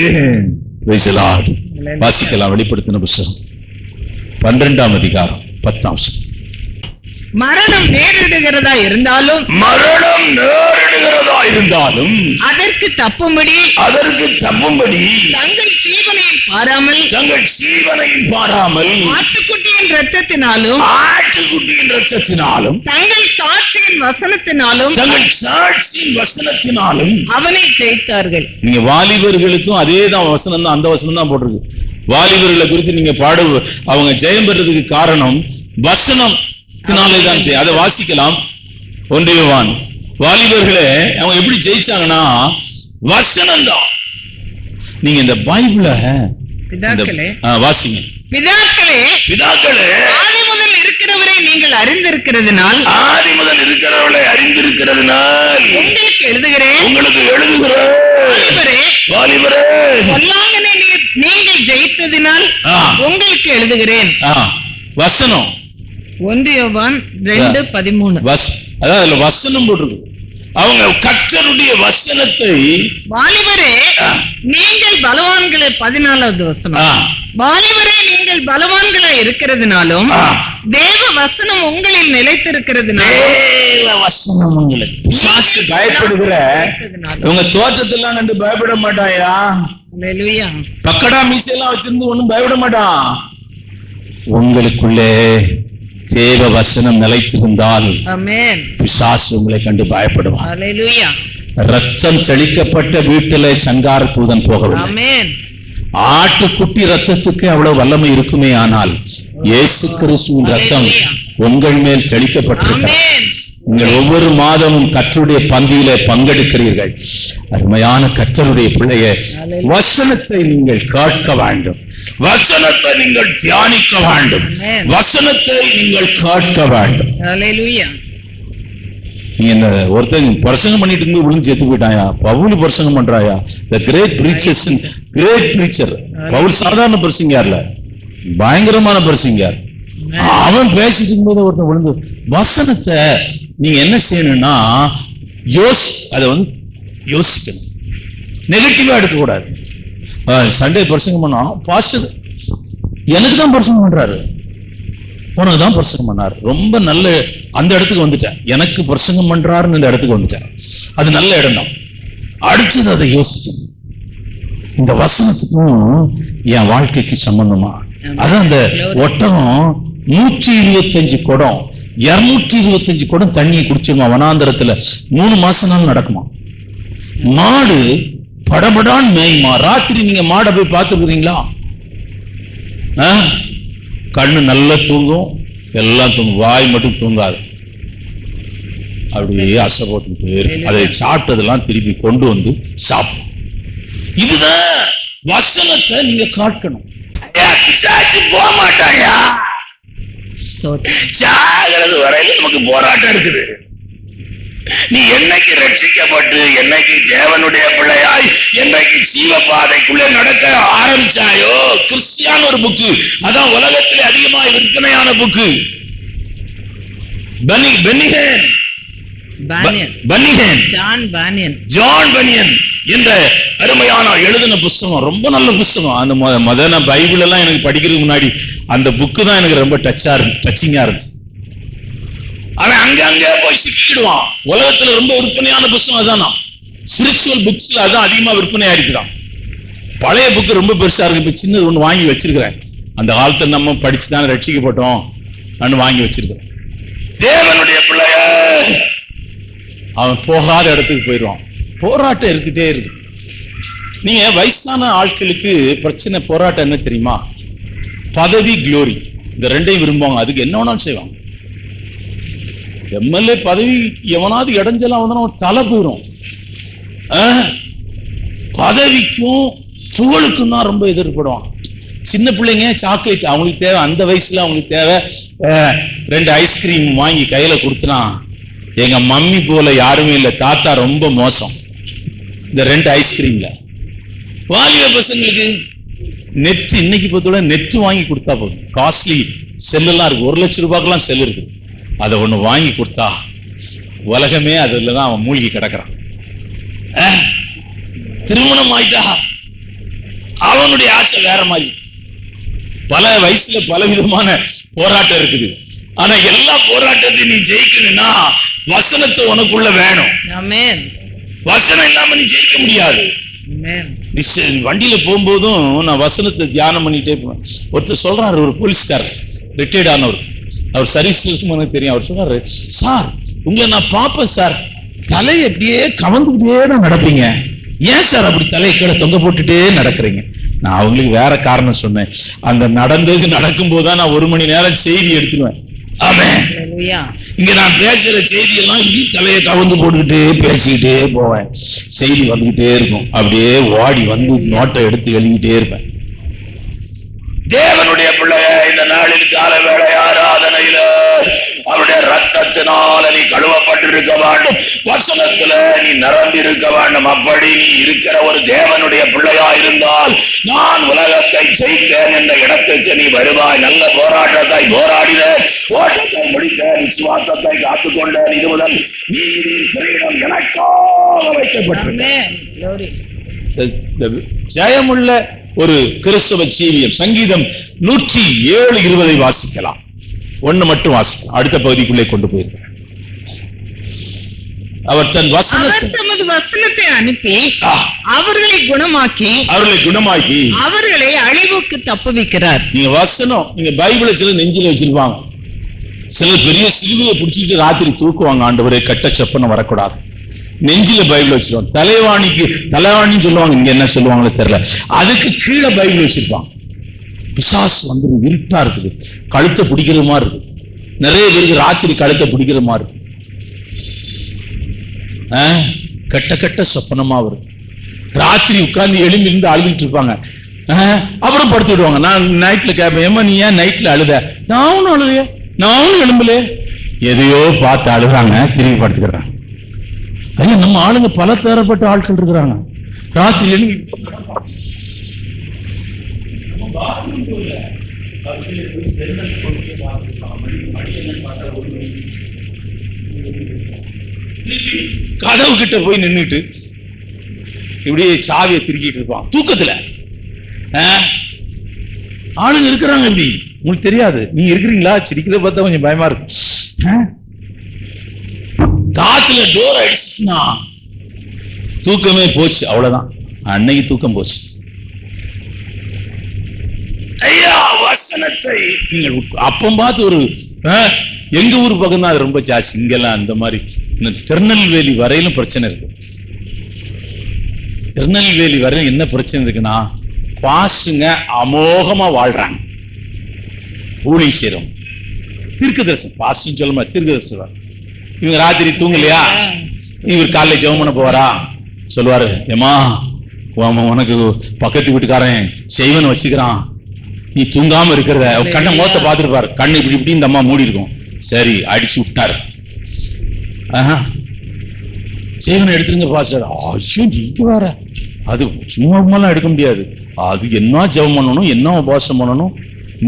வாசிக்கலாம். வெளிப்படுத்தின புத்தகம் 12ஆம் அதிகாரம் 10ஆம் வசனம். மரணம் நேரிடுகிறதா இருந்தாலும், மரணம் நேரிடுகிறதா இருந்தாலும் அதற்கு தப்பும்படி தங்கள் ஜீவனையும் பாராமல், ஆட்டுக்குட்டியின் இரத்தத்தினாலும் தங்கள் சாட்சியின் வசனத்தினாலும் அவனை ஜெயித்தார்கள். நீங்க வாலிபர்களுக்கும் அதேதான் வசனம் தான், அந்த வசனம் தான் போட்டிருக்கு. வாலிபர்களை குறித்து நீங்க அவங்க ஜெயம் பெறதுக்கு காரணம் வசனம். அதை வாசிக்கலாம். 1 யோவான். வாலிபர்களே அவங்க எப்படி ஜெயிச்சாங்கன்னா வசனம் தான். நீங்க இந்த பைபிள வாசிங்க. பிதாக்களே, ஆதி முதல் இருக்கிறவரை நீங்கள் அறிந்திருக்கிறதுனால், உங்களுக்கு எழுதுகிறேன். வாலிபரே, பொல்லாங்கனை நீங்கள் ஜெயித்ததினால் உங்களுக்கு எழுதுகிறேன். வசனம் 1 யோவான் 2:13. அதாவது வசனம் போட்டிருக்கு. அவங்க கர்த்தருடைய வசனத்தை, வாலிபரே நீங்கள் பலவான்களே, 14வது வசனம். வாலிபரே, நீங்கள் பலவான்களா இருக்கிறதுனாலும் தேவ வசனம் உங்களில் நிலைத்திருக்கிறதுனாலும், தேவ வசனம் உங்களுக்கு பிசாசு பயப்படுகிற உங்க தோற்றத்தெல்லாம் கண்டு பயப்பட மாட்டாயா? அல்லேலூயா. பக்கடா மீசையெல்லாம் வச்சிருந்து ஒண்ணும் பயப்பட மாட்டான். உங்களுக்குள்ளே தேவ வசனம் நிலைத்திருந்தால் ஆமென், பிசாசு உங்களை கண்டு பயப்படுவான். அல்லேலூயா. ரத்தம் செழிக்கப்பட்ட வீட்டிலே சங்கார தூதன் போகவில்லை. ஆமென். ஆட்டுக்குட்டி ரத்தத்துக்கு அவ்வளவு வல்லமை இருக்குமே, ஆனால் இயேசு கிறிஸ்துவின் ரத்தம் உங்கள் மேல் செழிக்கப்பட்டிருக்கிறது. நீங்கள் ஒவ்வொரு மாதமும் கர்த்தருடைய பந்தியிலே பங்கெடுக்கிறீர்கள். அருமையான கர்த்தருடைய பிள்ளையே, வசனத்தை நீங்கள் கேட்க வேண்டும், வசனத்தை நீங்கள் தியானிக்க வேண்டும், வசனத்தை நீங்கள் கேட்க வேண்டும். அல்லேலூயா. நீ என்ன ஒருத்தன் பிரசங்கம் பண்ணிட்டு இருந்து விழுந்து செத்து போயிட்டாயா? பவுல் பிரசங்கம் பண்றாயா? the great preachers, great preacher. Pavul சாதாரண பிரசங்கியார்ல, பயங்கரமான பிரசங்கியார். அவன் பேசிட்டு இருக்கும்போது ஒருத்தன் விழுந்து. வசனத்தை நீங்க என்ன செய்யணும்னா அதை யோசிக்கணும், நெகட்டிவா எடுக்க கூடாது. சண்டே பிரசங்கம் பண்ணா பாஸ்டர் எனக்கு தான் பிரசங்கம் பண்றாரு, உனக்கு தான் பிரசங்கம் பண்ணாரு, ரொம்ப நல்ல அந்த இடத்துக்கு வந்துட்டேன், எனக்கு பிரசங்கம் பண்றாருன்னு இந்த இடத்துக்கு வந்துட்டேன், அது நல்ல இடம் தான். அடுத்தது அதை யோசிச்சு, இந்த வசனத்துக்கும் என் வாழ்க்கைக்கு சம்பந்தமா? அதான் அந்த ஒட்டகம் 125 குடம் 225 குடம் தண்ணியை குடிச்சிருமா வனாந்தரத்துல 3 மாசம் நடக்குமா. மாடு படபடான் மேயுமா. ராத்திரி நீங்க மாடை போய் பார்த்துக்கிறீங்களா? கண்ணு நல்லா தூங்கும், எல்லாம் தூங்கும், வாய் மட்டும் தூங்காது, அப்படியே அசைப்போட்டு அதை சாப்பிட்டதெல்லாம் திருப்பி கொண்டு வந்து சாப்பிடும். இதுதான் வசனத்தை நீங்க காட்டணும். போக மாட்டாயா? சாகிறது வரையில நமக்கு போராட்டம் இருக்குது. நீ என்னைக்கு ரட்சிக்கப்பட்டு, என்னைக்கு தேவனுடைய பிள்ளையாய், என்னைக்கு ஜீவபாதைக்குள்ளே நடக்க ஆரம்பிச்சாயோ, கிறிஸ்டியான் ஒரு புக்கு, அதான் உலகத்திலே அதிகமாக விற்பனையான புக்கு. ஜான் பனியன் என்ற அருமையான எழுதின புஸ்தகம், ரொம்ப நல்ல புஸ்தகம். அந்த மதன பைபிள் எல்லாம் எனக்கு படிக்கிறதுக்கு முன்னாடி அந்த புக்கு தான் எனக்கு ரொம்ப டச்சிங்கா இருந்துச்சு. அவன் அங்க போய் சிக்கிடுவான். உலகத்துல ரொம்ப விற்பனையான புத்தகம் அதான், ஸ்பிரிச்சுவல் புக்ஸ்ல அதான் அதிகமா விற்பனை ஆயிருக்கிறான். பழைய புக்கு ரொம்ப பெருசா இருக்கு, இப்ப சின்னது ஒண்ணு வாங்கி வச்சிருக்கிறேன். அந்த காலத்துல நம்ம படிச்சுதான் ரட்சிக்கப்பட்டோம், நான் வாங்கி வச்சிருக்கிறேன். தேவனுடைய பிள்ளைய அவன் போகாத இடத்துக்கு போயிடுவான். போராட்டம் இருக்கிட்டே இருக்கு. நீங்க வயசான ஆட்களுக்கு பிரச்சனை போராட்டம் என்ன தெரியுமா? பதவி, குளோரி, இந்த ரெண்டையும் விரும்புவாங்க. அதுக்கு என்ன வேணாலும் செய்வாங்க. எம்எல்ஏ பதவி எவனாவது இடைஞ்சலாம் வந்தா தலை போயிடும். பதவிக்கும் புகழுக்கும் தான் ரொம்ப எதிர்படுவான். சின்ன பிள்ளைங்க சாக்லேட் அவங்களுக்கு தேவை, அந்த வயசுல அவங்களுக்கு தேவை. 2 ஐஸ்கிரீம் வாங்கி கையில கொடுத்தனா, எங்க மம்மி போல யாருமே இல்லை, தாத்தா ரொம்ப மோசம் இந்த 2 ஐஸ்கிரீம்ல. வாலிப பசங்களுக்கு நெட், இன்னைக்கு பார்த்தோட நெட் வாங்கி கொடுத்தா போதும். காஸ்ட்லி செல்லாம் இருக்கு, 1 லட்சம் ரூபாய்க்கெல்லாம் செல் இருக்கு. அதை ஒண்ணு வாங்கி கொடுத்தா உலகமே அதுலதான் அவன் மூழ்கி கிடக்குறான். திருமணம் ஆயிட்டா அவனுடைய ஆசை வேற மாதிரி. பல வயசுல பல விதமான போராட்டம் இருக்குது. ஆனா எல்லா போராட்டத்தையும் நீ ஜெயிக்கணும்னா வசனத்தை உனக்குள்ள வேணும். வசனம் இல்லாம நீ ஜெயிக்க முடியாது. வண்டியில போகும்போதும் நான் வசனத்தை தியானம் பண்ணிட்டே போவேன். ஒருத்தர் சொல்றாரு, ஒரு போலீஸ்காரர், ரிட்டையர்ட் ஆனவர், அவர் சர்வீஸ் எனக்கு தெரியும். அவர் சொல்றாரு, சார் உங்களை நான் பார்ப்பேன் சார், தலையை எப்படியே கவர்ந்துக்கிட்டே தான் நடப்பீங்க, ஏன் சார் அப்படி தலையை கீழே தொங்க போட்டுட்டே நடக்கிறீங்க? நான் அவங்களுக்கு வேற காரணம் சொன்னேன். அந்த நடக்கும் போதுதான் நான் 1 மணி நேரம் செய்தி எடுத்துக்குவேன். இங்க நான் பேசுற செய்தி எல்லாம் தலையை கவர்ந்து போட்டுக்கிட்டே பேசிக்கிட்டே போவேன். செய்தி வந்துகிட்டே இருக்கும், அப்படியே ஓடி வந்து நோட்டை எடுத்து எழுதிக்கிட்டே இருப்பேன். தேவனுடைய பிள்ளைய இந்த நாளில் கால வேளை ஆராதனையில அவருடைய ரத்தத்தினால நீ கழுவப்பட்டிருக்க வேண்டும், வசனத்துல நீ நிரம்பி இருக்க வேண்டும். அப்படி நீ இருக்கிற ஒரு தேவனுடைய பிள்ளையா இருந்தால் நான் உலகத்தை ஜெயித்தேன் என்ற இடத்துக்கு நீ வருவாய். நல்ல போராட்டத்தை போராடின, ஓட்டத்தை முடித்த, விசுவாசத்தை காத்துக்கொண்ட, இது முதல் நீதியின் கிரீடம் எனக்காக வைக்கப்பட்டிருக்க. ஜெயமுள்ள ஒரு கிறிஸ்தவ ஜீவியம். சங்கீதம் 107:20 வாசிக்கலாம். ஒண்ணு மட்டும் வாசிக்கலாம், அடுத்த பகுதிக்குள்ளே கொண்டு போயிருக்கிறார். அவர் தன் தமது வசனத்தை அனுப்பி அவர்களை குணமாக்கி அவர்களை அழிவுக்கு தப்புவிக்கிறார். நீங்க வசனம், நீங்க பைபிளை சிலர் நெஞ்சில வச்சிருப்பாங்க, சிலர் பெரிய சிலுவையை பிடிச்சிட்டு ராத்திரி தூக்குவாங்க, ஆண்டவரே கெட்ட சொப்பனம் வரக்கூடாது, நெஞ்சில பைபிள் வச்சிருவாங்க. தலைவாணின்னு சொல்லுவாங்க, இங்க என்ன சொல்லுவாங்களோ தெரியல, அதுக்கு கீழே பைபிள் வச்சிருப்பாங்க. பிசாசு வந்து இருட்டா இருக்குது, கழுத்தை பிடிக்கிற மாதிரி இருக்கு. நிறைய பேருக்கு ராத்திரி கழுத்தை பிடிக்கிற மாதிரி இருக்கு, கெட்ட சொப்பனமா வரும். ராத்திரி உட்கார்ந்து எழும்பி இருந்து அழுதுட்டு இருப்பாங்க, அப்புறம் படுத்து விடுவாங்க. நான் நைட்ல கேட்பேன், ஏமா நீ ஏன் நைட்ல அழுத? நானும் அழுதைய, நானும் எழும்பலையே. எதையோ பார்த்து அழுகிறாங்க, திரும்பி படுத்துக்கிறாங்க. ஐயா, நம்ம ஆளுங்க பல தரப்பட்ட ஆட்கள் இருக்கிறாங்க. ராத்திரி எழும்பி கதவு கிட்ட போய் நின்றுட்டு இப்படியே சாவியை திருக்கிட்டு இருப்பான் தூக்கத்துல. ஆளுங்க இருக்கிறாங்க, இப்படி உங்களுக்கு தெரியாது, நீங்க இருக்கிறீங்களா? சிரிக்கிறத பார்த்தா கொஞ்சம் பயமா இருக்கும். காத்துல டோர் அடிச்சுனா தூக்கமே போச்சு, அவ்வளவுதான், அன்னைக்கு தூக்கம் போச்சு. ஐயா, வசனத்தை நீங்கள் அப்பம் பார்த்து ஒரு எங்க ஊர் பக்கம் தான் அது ரொம்ப ஜாஸ்தி. இங்கெல்லாம் அந்த மாதிரி திருநெல்வேலி வரையிலும் பிரச்சனை இருக்கு. திருநெல்வேலி வரையிலும் என்ன பிரச்சனை இருக்குன்னா, பாசுங்க அமோகமா வாழ்றாங்க, ஊழி சேரும், தீர்க்கதரிசனம் பாசுன்னு சொல்லுமா, தீர்க்கதரிசனம். இவங்க ராத்திரி தூங்கலையா, இவர் காலைல ஜெபம் பண்ண போவாரா, சொல்லுவாரு, ஏமா உனக்கு பக்கத்து வீட்டுக்காரன் செய்வன் வச்சுக்கிறான், நீ தூங்காம இருக்கிறத கண்ணை மோத்த பாத்துருப்பாரு, கண்ணு இப்படி இப்படி இந்த அம்மா மூடி இருக்கும். சரி, அடிச்சு விட்டாரு. செய்வனை எடுத்துருங்க பாஸ்டர். ஐயோ, நீங்க வேற, அது சும்மா எடுக்க முடியாது, அது என்ன ஜெபம் பண்ணணும், என்ன உபவாசம் பண்ணணும்,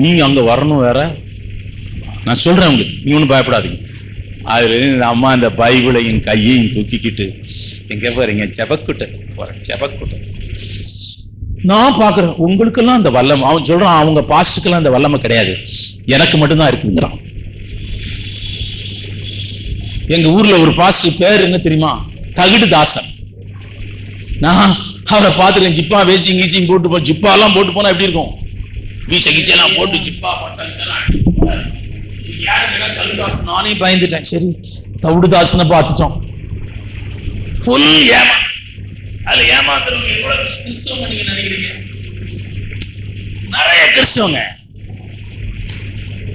நீங்க அங்க வரணும் வேற. நான் சொல்றேன் உங்களுக்கு, நீங்க ஒன்றும் பயப்படாதீங்க. அதுல இந்த அம்மா இந்த பைபிளையும் கையையும் தூக்கிக்கிட்டு எங்க போறீங்க? ஜெபக்கூட்டத்துக்கு போறேன். ஜெபக்கூட்டத்துக்கு நான் பாக்குறேன், உங்களுக்கெல்லாம் அந்த வல்லமை, அவன் சொல்றான், அவங்க பாஸ்டுக்கெல்லாம் அந்த வல்லமை கிடையாது, எனக்கு மட்டும்தான் இருக்குங்கிறான். எங்க ஊர்ல ஒரு பாஸ்ட் பேர் என்ன தெரியுமா? தகுடு தாசன். நான் அவரை பார்த்துருக்கேன், ஜிப்பா வேசிங் கீச்சிங் போட்டு, ஜிப்பா எல்லாம் போட்டு போனா எப்படி இருக்கும், வீச கீச்செல்லாம் போட்டு ஜிப்பா நானே பயந்துட்டேன். சரி, தகுடுதாசனை பார்த்துட்டோம். ஃபுல் ஏமா, அதுல ஏமாத்துறவங்க எவ்வளவு கிறிஸ்தவங்க நீங்க நினைக்கிறீங்க? நிறைய கிறிஸ்தவங்க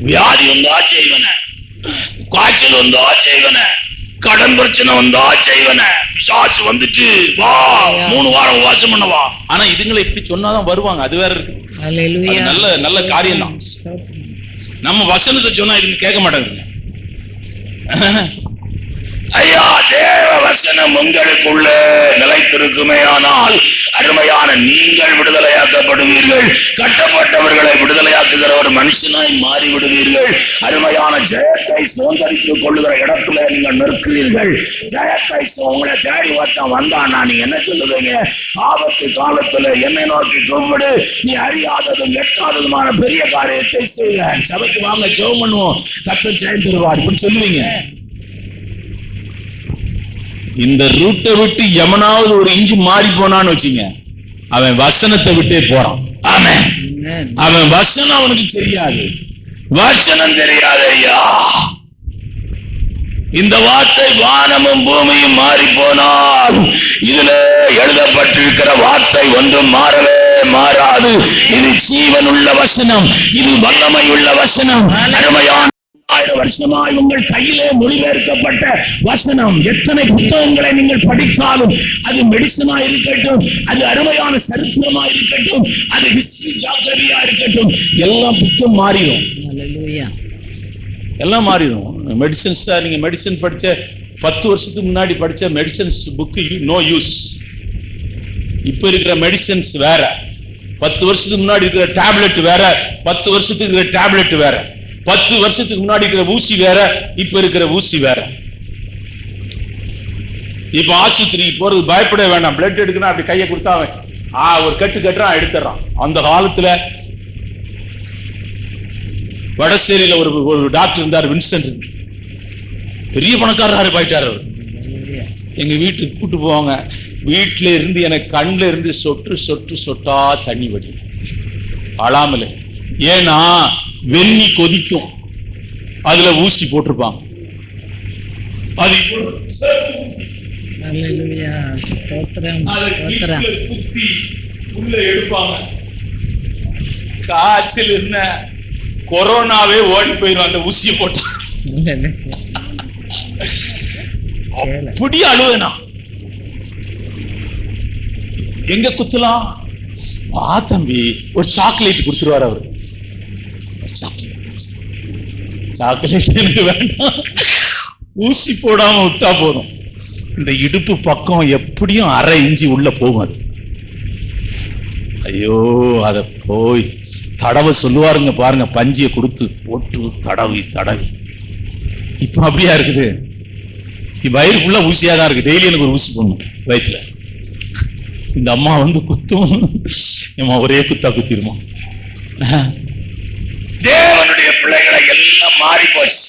வியாதி வந்தா செய்வன, காய்ச்சல் வந்தா செய்வன, கடன் பிரச்சனை வந்தா செய்வன, பிசாசு வந்துட்டு வா 3 வாரம் உபவாசம் பண்ணவா. ஆனா இதுங்களை இப்படி சொன்னாதான் வருவாங்க, அது வேற இருக்கு. நல்ல நல்ல காரியம் தான். நம்ம வசனத்தை சொன்னா இதுன்னு கேட்க மாட்டாங்க. ஐயா, தேவ வசனம் உங்களுக்குள்ள நிலைத்திருக்குமே ஆனால் அருமையான நீங்கள் விடுதலையாக்கப்படுவீர்கள். கட்டப்பட்டவர்களை விடுதலையாக்குகிற ஒரு மனுஷனாய் மாறி விடுவீர்கள். அருமையான ஜெயத்தை சுதந்திரித்துக் கொள்ளுகிற இடத்துல நீங்கள் நிற்கிறீர்கள். ஜெயத்தை உங்களை தேடி வந்தானா நீங்க என்ன சொல்லுவீங்க? ஆபத்து காலத்துல என்னை நோக்கி கூப்பிடு, நீ அறியாததும் எட்டாததுமான பெரிய காரியத்தை செய்ய. சபைக்கு வாங்க, ஜெபம் பண்ணுவோம், கர்த்தர் ஜெயம் தருவார், இப்படி சொல்லுவீங்க. இந்த ரூட்டை விட்டு எவனாவது ஒரு இன்ச்சு மாறி போனான்னு வச்சுங்க, அவன் வசனத்தை விட்டே போறான். அவன் வசனம் அவனுக்கு தெரியாது, வசனம் தெரியாது. ஐயா, இந்த வார்த்தை வானமும் பூமியும் மாறி போனால் இதுல எழுதப்பட்டிருக்கிற வார்த்தை ஒன்றும் மாறவே மாறாது. இது ஜீவன் உள்ள வசனம், இது வல்லமை உள்ள வசனம். அருமையான 1000 வருஷமாய் உங்கள் கையிலே மொழிபெயர்க்கப்பட்ட வசனம். எத்தனை புத்தகங்களை நீங்கள் படித்தாலும், அது மெடிசனா இருக்கட்டும், அது அருமையான சரித்திரமா இருக்கட்டும், அது ஹிஸ்டரி ஜாகிரபியா இருக்கட்டும், எல்லாம் புத்தகம் மாறிடும், எல்லாம் மாறிடும். மெடிசன்ஸ், நீங்க மெடிசன் படிச்ச 10 வருஷத்துக்கு முன்னாடி படிச்ச மெடிசன்ஸ் புக்கு நோ யூஸ். இப்ப இருக்கிற மெடிசன்ஸ் வேற, 10 வருஷத்துக்கு முன்னாடி இருக்கிற டேப்லெட் வேற, 10 வருஷத்துக்கு இருக்கிற டேப்லெட் வேற, 10 வருஷத்துக்கு முன்னாடி இருக்கிற ஊசி வேற, இப்ப இருக்கிற ஊசி வேற. இப்ப ஆஸ்பத்திரிக்கு போறது பயப்பட வேண்டாம். பிளட் எடுக்கணும், அப்படி கையை கொடுத்தா ஒரு கட்டு கட்டுறான், எடுத்துறான். அந்த காலத்துல வடசேரியில ஒரு டாக்டர் இருந்தார், வின்சென்ட். பெரிய பணக்காரராரு போயிட்டாரு. எங்க வீட்டுக்கு கூட்டு போவாங்க. வீட்டுல இருந்து எனக்கு கண்ணுல இருந்து சொட்டு சொட்டு சொட்டா தண்ணி வடி அழாமல. ஏன்னா வெந்நி கொதிக்கும், அதுல ஊசி போட்டிருப்பாங்க. அது குத்தி உள்ள எடுப்பாங்க. காய்ச்சல் என்ன, கொரோனாவே ஓடி போயிடும் அந்த ஊசியை போட்டா. அப்படி அழுவேனா. எங்க குத்தலாம்? தம்பி ஒரு சாக்லேட் கொடுத்துருவார் அவரு. சாக்லேட் எனக்கு வேண்டாம், ஊசி போடாம விட்டா போதும். இந்த இடுப்பு பக்கம் எப்படியும் 1/2 இன்ச்சு உள்ள போகும். அது ஐயோ, அத போய் தடவை சொல்லுவாருங்க பாருங்க, பஞ்சியை கொடுத்து போட்டு தடவி தடவி. இப்ப அப்படியா இருக்குது? வயிறு ஃபுல்லா ஊசியா தான் இருக்கு. டெய்லி எனக்கு ஒரு ஊசி போடணும் வயிற்றுல. இந்த அம்மா வந்து குத்தும், அம்மா ஒரே குத்தா குத்திருமா. தேவனுடைய பிள்ளைகளை எல்லாம் மாறி போச்சு.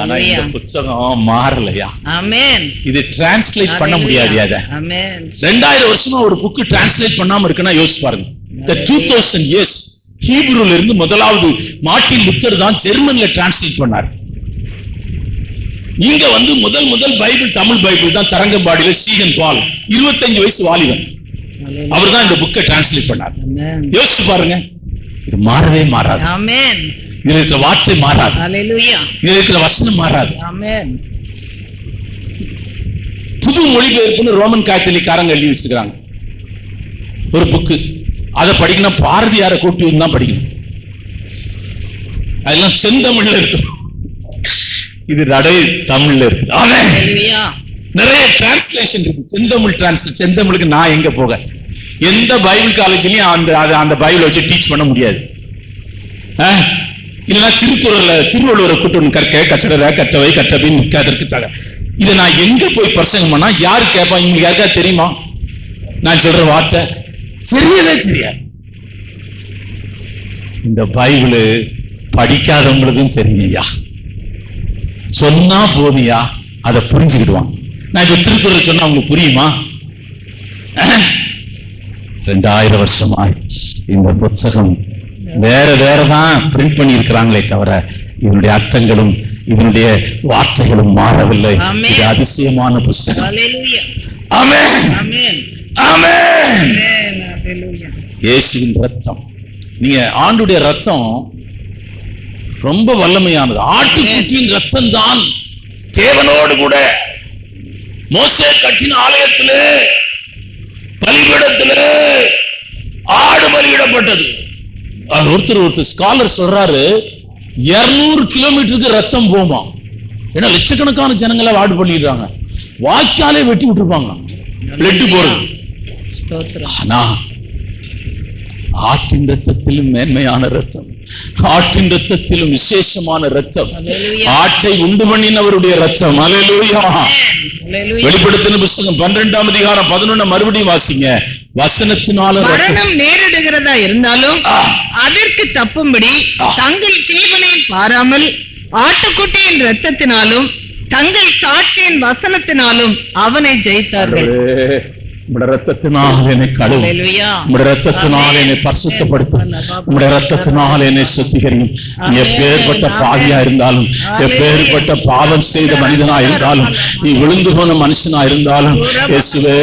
ஆனா இந்த புத்தகம் மாறலையா? இது டிரான்ஸ்லேட் பண்ண முடியாது. அத 2000 வருஷமா ஒரு புக் டிரான்ஸ்லேட் பண்ணாம இருக்குன்னா யோசிச்சு பாருங்க. 2000 years ஹீப்ரூல இருந்து முதலாவது மார்ட்டின் லூத்தர் தான் ஜெர்மன்ல டிரான்ஸ்லேட் பண்ணார். இங்க வந்து முதல் பைபிள், தமிழ் பைபிள் தான் தரங்கம்பாடியில ஸ்டீவன் பால், 25 வயசு வாலிபன், அவர் தான் இந்த புக்கை டிரான்ஸ்லேட் பண்ணார். யோசிச்சு பாருங்க, இது மாறவே மாறாது. இதுல இருக்கிற வார்த்தை மாறாது, இதுல இருக்கிற வசனம் மாறாது. புது மொழிபெயர்ப்புன்னு ரோமன் காத்தலிக்காரங்க எழுதி வச்சுக்கிறாங்க ஒரு புக்கு. அதை படிக்கணும், பாரதியாரை கூட்டி தான் படிக்கணும். அதெல்லாம் செந்தமிழ்ல இருக்கும், இது நடை தமிழ்ல இருக்கு. நிறைய டிரான்ஸ்லேஷன் இருக்கு. செந்தமிழ் செந்தமிழுக்கு நான் எங்க போக? எந்த பைபிள் காலேஜ்லயும் அந்த பைபிளை வச்சு டீச் பண்ண முடியாது. இல்லைன்னா திருவள்ளுவரை கூட்டம் கற்க கச்சடர கற்றவை கற்றபின் நிற்காதற்கு தக. இதை நான் எங்க போய் பிரசங்கம் பண்ணா யாரு கேட்பா? இங்க யாருக்கா தெரியுமா நான் சொல்ற வார்த்தை? தெரியவே தெரியாது. இந்த பைபிள் படிக்காதவங்களுக்கும் தெரியுயா, சொன்னா போதியா, அதை புரிஞ்சுக்கிடுவாங்க. நான் இப்ப திருக்குறள் சொன்னா உங்களுக்கு புரியுமா? 2000 வருஷமா இந்த புத்தகம் வேறதான் பிரிண்ட் பண்ணி இருக்கிறாங்களே தவிர இதனுடைய அர்த்தங்களும் இதனுடைய வார்த்தைகளும் மாறவில்லை. இது அதிசயமான புத்தகம். இயேசுவின் ரத்தம், நீங்க ஆண்டுடைய ரத்தம் ரொம்ப வல்லமையானது. ஆட்டுக்குட்டியின் ரத்தம் தான் தேவனோடு கூட மோசே கட்டின ஆலயத்திலே பலிபீடத்திலே ஆடு பலியிடப்பட்டது. ஒருத்தர் ஸ்காலர் சொல்றாரு, 200 கிலோமீட்டருக்கு ரத்தம் போமா. ஏன்னா லட்சக்கணக்கான ஜனங்களை ஆடு பண்ணிடுறாங்க, வாய்க்காலே வெட்டி விட்டுருப்பாங்க பிளட் போறது. ஆனா ஆட்டின் ரத்தத்திலும் மேன்மையான ரத்தம், ஆட்டின் ரத்தத்திலும் விசேஷமான ரத்தம், ஆட்டை உண்டு பண்ணினவருடைய ரத்தம். அல்லேலூயா. வெளிப்படுத்தின புத்தகம் 12ஆம் அதிகாரம் 11 மறுபடியும் வாசிங்க. வசனத்தினாலும் மரணம் நேரிடுகிறதா இருந்தாலும் அதற்கு தப்பும்படி தங்கள் ஜீவனை பாராமல் ஆட்டுக்குட்டியின் ரத்தத்தினாலும் தங்கள் சாட்சியின் வசனத்தினாலும் அவனை ஜெயித்தார்கள். உம்முடைய ரத்தத்தினால் என்னை கழுவும், உம்முடைய ரத்தத்தினால் என்னை பரிசுத்தப்படுத்தும், உம்முடைய ரத்தத்தினால் என்னை சுத்திகரியும். நீ எப்பேற்பட்ட பாவியா இருந்தாலும், எப்பேற்பட்ட பாவம் செய்த மனிதனா இருந்தாலும், நீ விழுந்து போன மனுஷனா இருந்தாலும், இயேசுவே